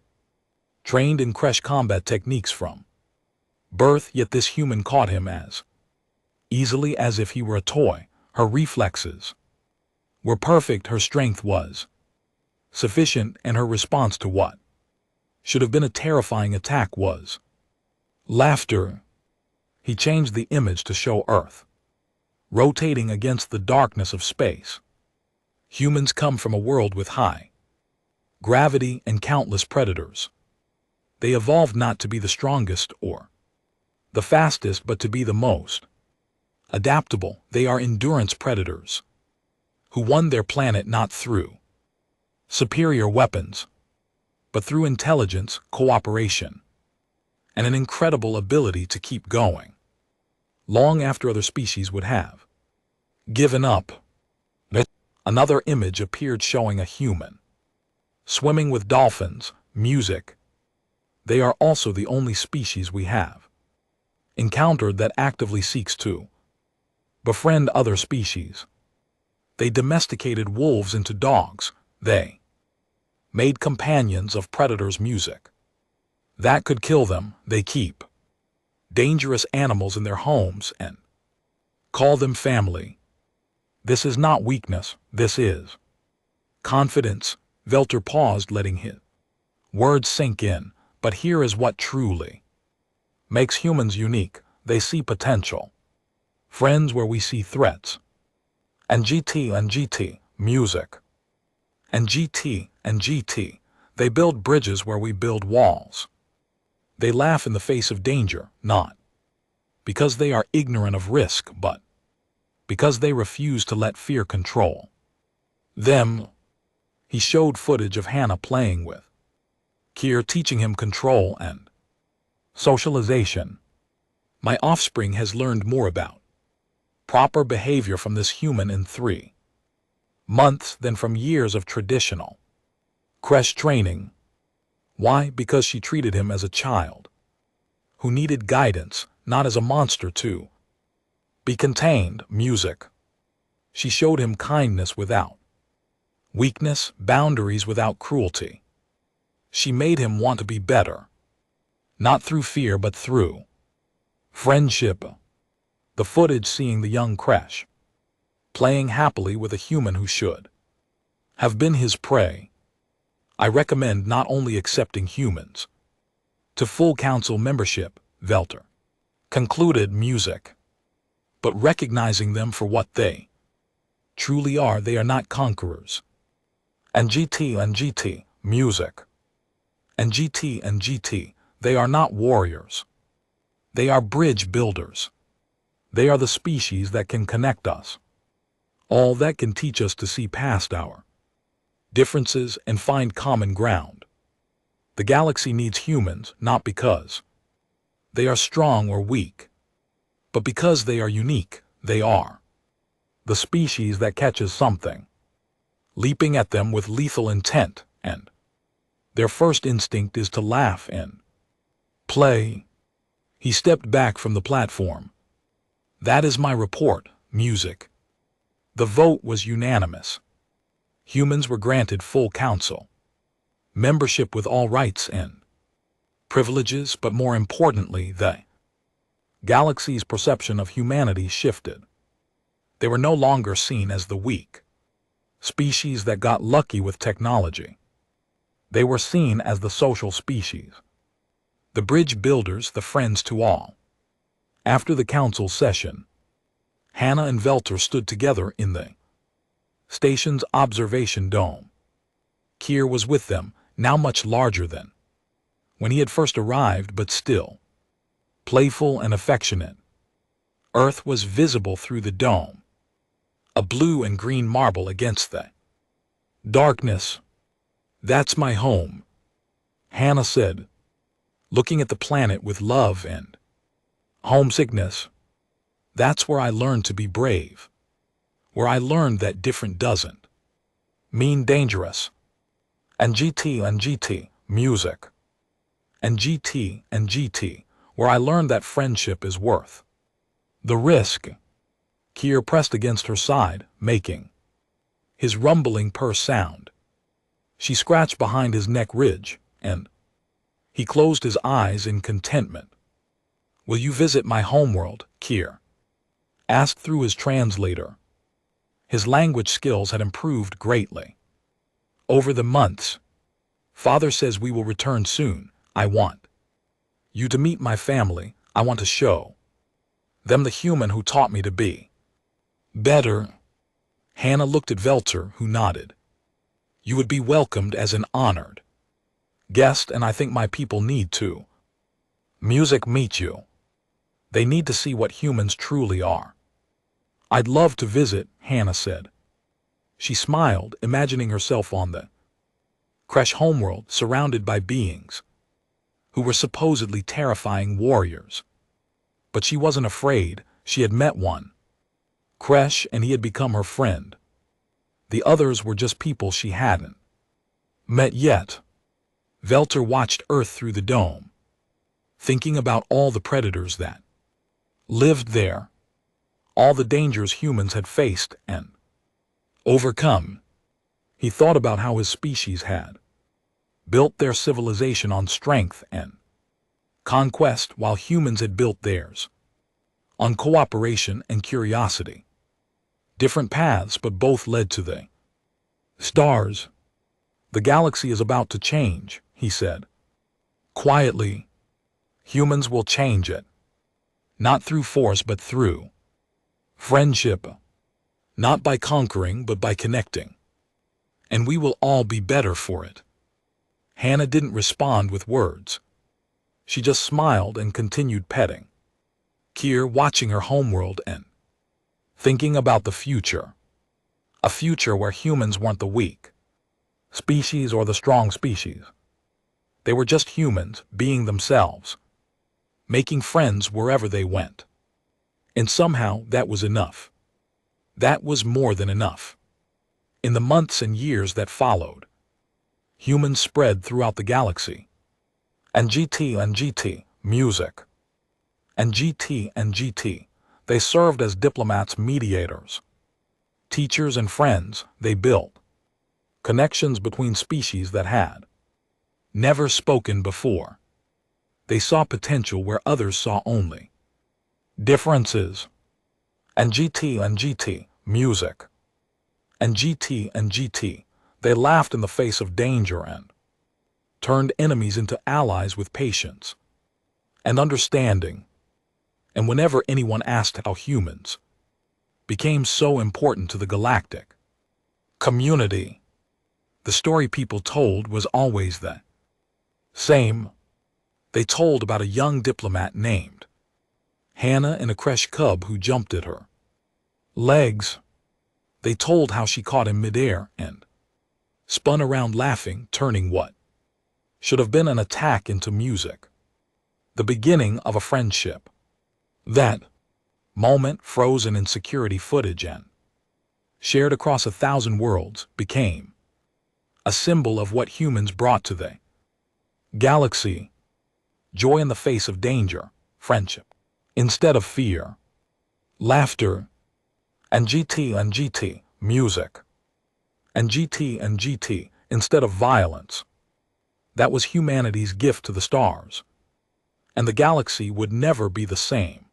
S1: trained in Kresh combat techniques from birth, yet this human caught him as easily as if he were a toy. Her reflexes were perfect, her strength was sufficient, and her response to what should have been a terrifying attack was laughter. He changed the image to show Earth rotating against the darkness of space. Humans come from a world with high gravity and countless predators. They evolved not to be the strongest or the fastest, but to be the most adaptable. They are endurance predators who won their planet not through superior weapons, but through intelligence, cooperation, and an incredible ability to keep going long after other species would have given up. Another image appeared showing a human swimming with dolphins. Music. They are also the only species we have encountered that actively seeks to befriend other species. They domesticated wolves into dogs. They made companions of predators. Music that could kill them. They keep dangerous animals in their homes and call them family. This is not weakness, this is confidence. Velter paused, letting his words sink in. But here is what truly makes humans unique. They see potential friends where we see threats. And GT, music. And GT, they build bridges where we build walls. They laugh in the face of danger, not because they are ignorant of risk, but because they refuse to let fear control them. He showed footage of Hannah playing with Kier, teaching him control and socialization. My offspring has learned more about proper behavior from this human in 3 months than from years of traditional Kresh training. Why? Because she treated him as a child who needed guidance, not as a monster to be contained. Music. She showed him kindness without weakness, boundaries without cruelty. She made him want to be better, not through fear but through friendship. The footage seeing the young Kresh playing happily with a human who should have been his prey. I recommend not only accepting humans to full council membership, Velter concluded. Music, but recognizing them for what they truly are. They are not conquerors. And GT, music. And GT, they are not warriors. They are bridge builders. They are the species that can connect us all, that can teach us to see past our differences and find common ground. The galaxy needs humans, not because they are strong or weak, but because they are unique. They are the species that catches something leaping at them with lethal intent, and their first instinct is to laugh and play. He stepped back from the platform. That is my report. Music. The vote was unanimous. Humans were granted full council membership with all rights and privileges, but more importantly, the galaxy's perception of humanity shifted. They were no longer seen as the weak species that got lucky with technology. They were seen as the social species, the bridge builders, the friends to all. After the council session, Hannah and Velter stood together in the station's observation dome. Kier was with them, now much larger than when he had first arrived, but still playful and affectionate. Earth was visible through the dome, a blue and green marble against the darkness. "That's my home," Hannah said, looking at the planet with love and homesickness. "That's where I learned to be brave, where I learned that different doesn't mean dangerous. And GT, music. And GT, where I learned that friendship is worth the risk." Kier pressed against her side, making his rumbling purr sound. She scratched behind his neck ridge, and he closed his eyes in contentment. "Will you visit my homeworld?" Kier asked through his translator. His language skills had improved greatly over the months. "Father says we will return soon. I want you to meet my family. I want to show them the human who taught me to be better." Hannah looked at Velter, who nodded. "You would be welcomed as an honored guest, and I think my people need to music meet you. They need to see what humans truly are." "I'd love to visit," Hannah said. She smiled, imagining herself on the Kresh homeworld, surrounded by beings who were supposedly terrifying warriors. But she wasn't afraid. She had met one, Kresh, and he had become her friend. The others were just people she hadn't met yet. Velter watched Earth through the dome, thinking about all the predators that lived there, all the dangers humans had faced and overcome. He thought about how his species had built their civilization on strength and conquest, while humans had built theirs on cooperation and curiosity. Different paths, but both led to the stars. "The galaxy is about to change," he said quietly. "Humans will change it, not through force but through friendship, not by conquering but by connecting. And we will all be better for it." Hannah didn't respond with words. She just smiled and continued petting Kier, watching her homeworld and thinking about the future. A future where humans weren't the weak species or the strong species. They were just humans, being themselves, making friends wherever they went. And somehow that was enough. That was more than enough. In the months and years that followed, humans spread throughout the galaxy. And GT, music. And GT, they served as diplomats, mediators, teachers and friends. They built connections between species that had never spoken before. They saw potential where others saw only differences. And GT, music. And GT, they laughed in the face of danger and turned enemies into allies with patience and understanding. And whenever anyone asked how humans became so important to the galactic community, the story people told was always the same. They told about a young diplomat named Hannah and a Kresh cub who jumped at her legs. They told how she caught him midair and spun around laughing, turning what should have been an attack into music, the beginning of a friendship. That moment, frozen in security footage and shared across 1,000 worlds, became a symbol of what humans brought to the galaxy: joy in the face of danger, friendship instead of fear, laughter. And GT, music. And GT, instead of violence, That was humanity's gift to the stars. And the galaxy would never be the same.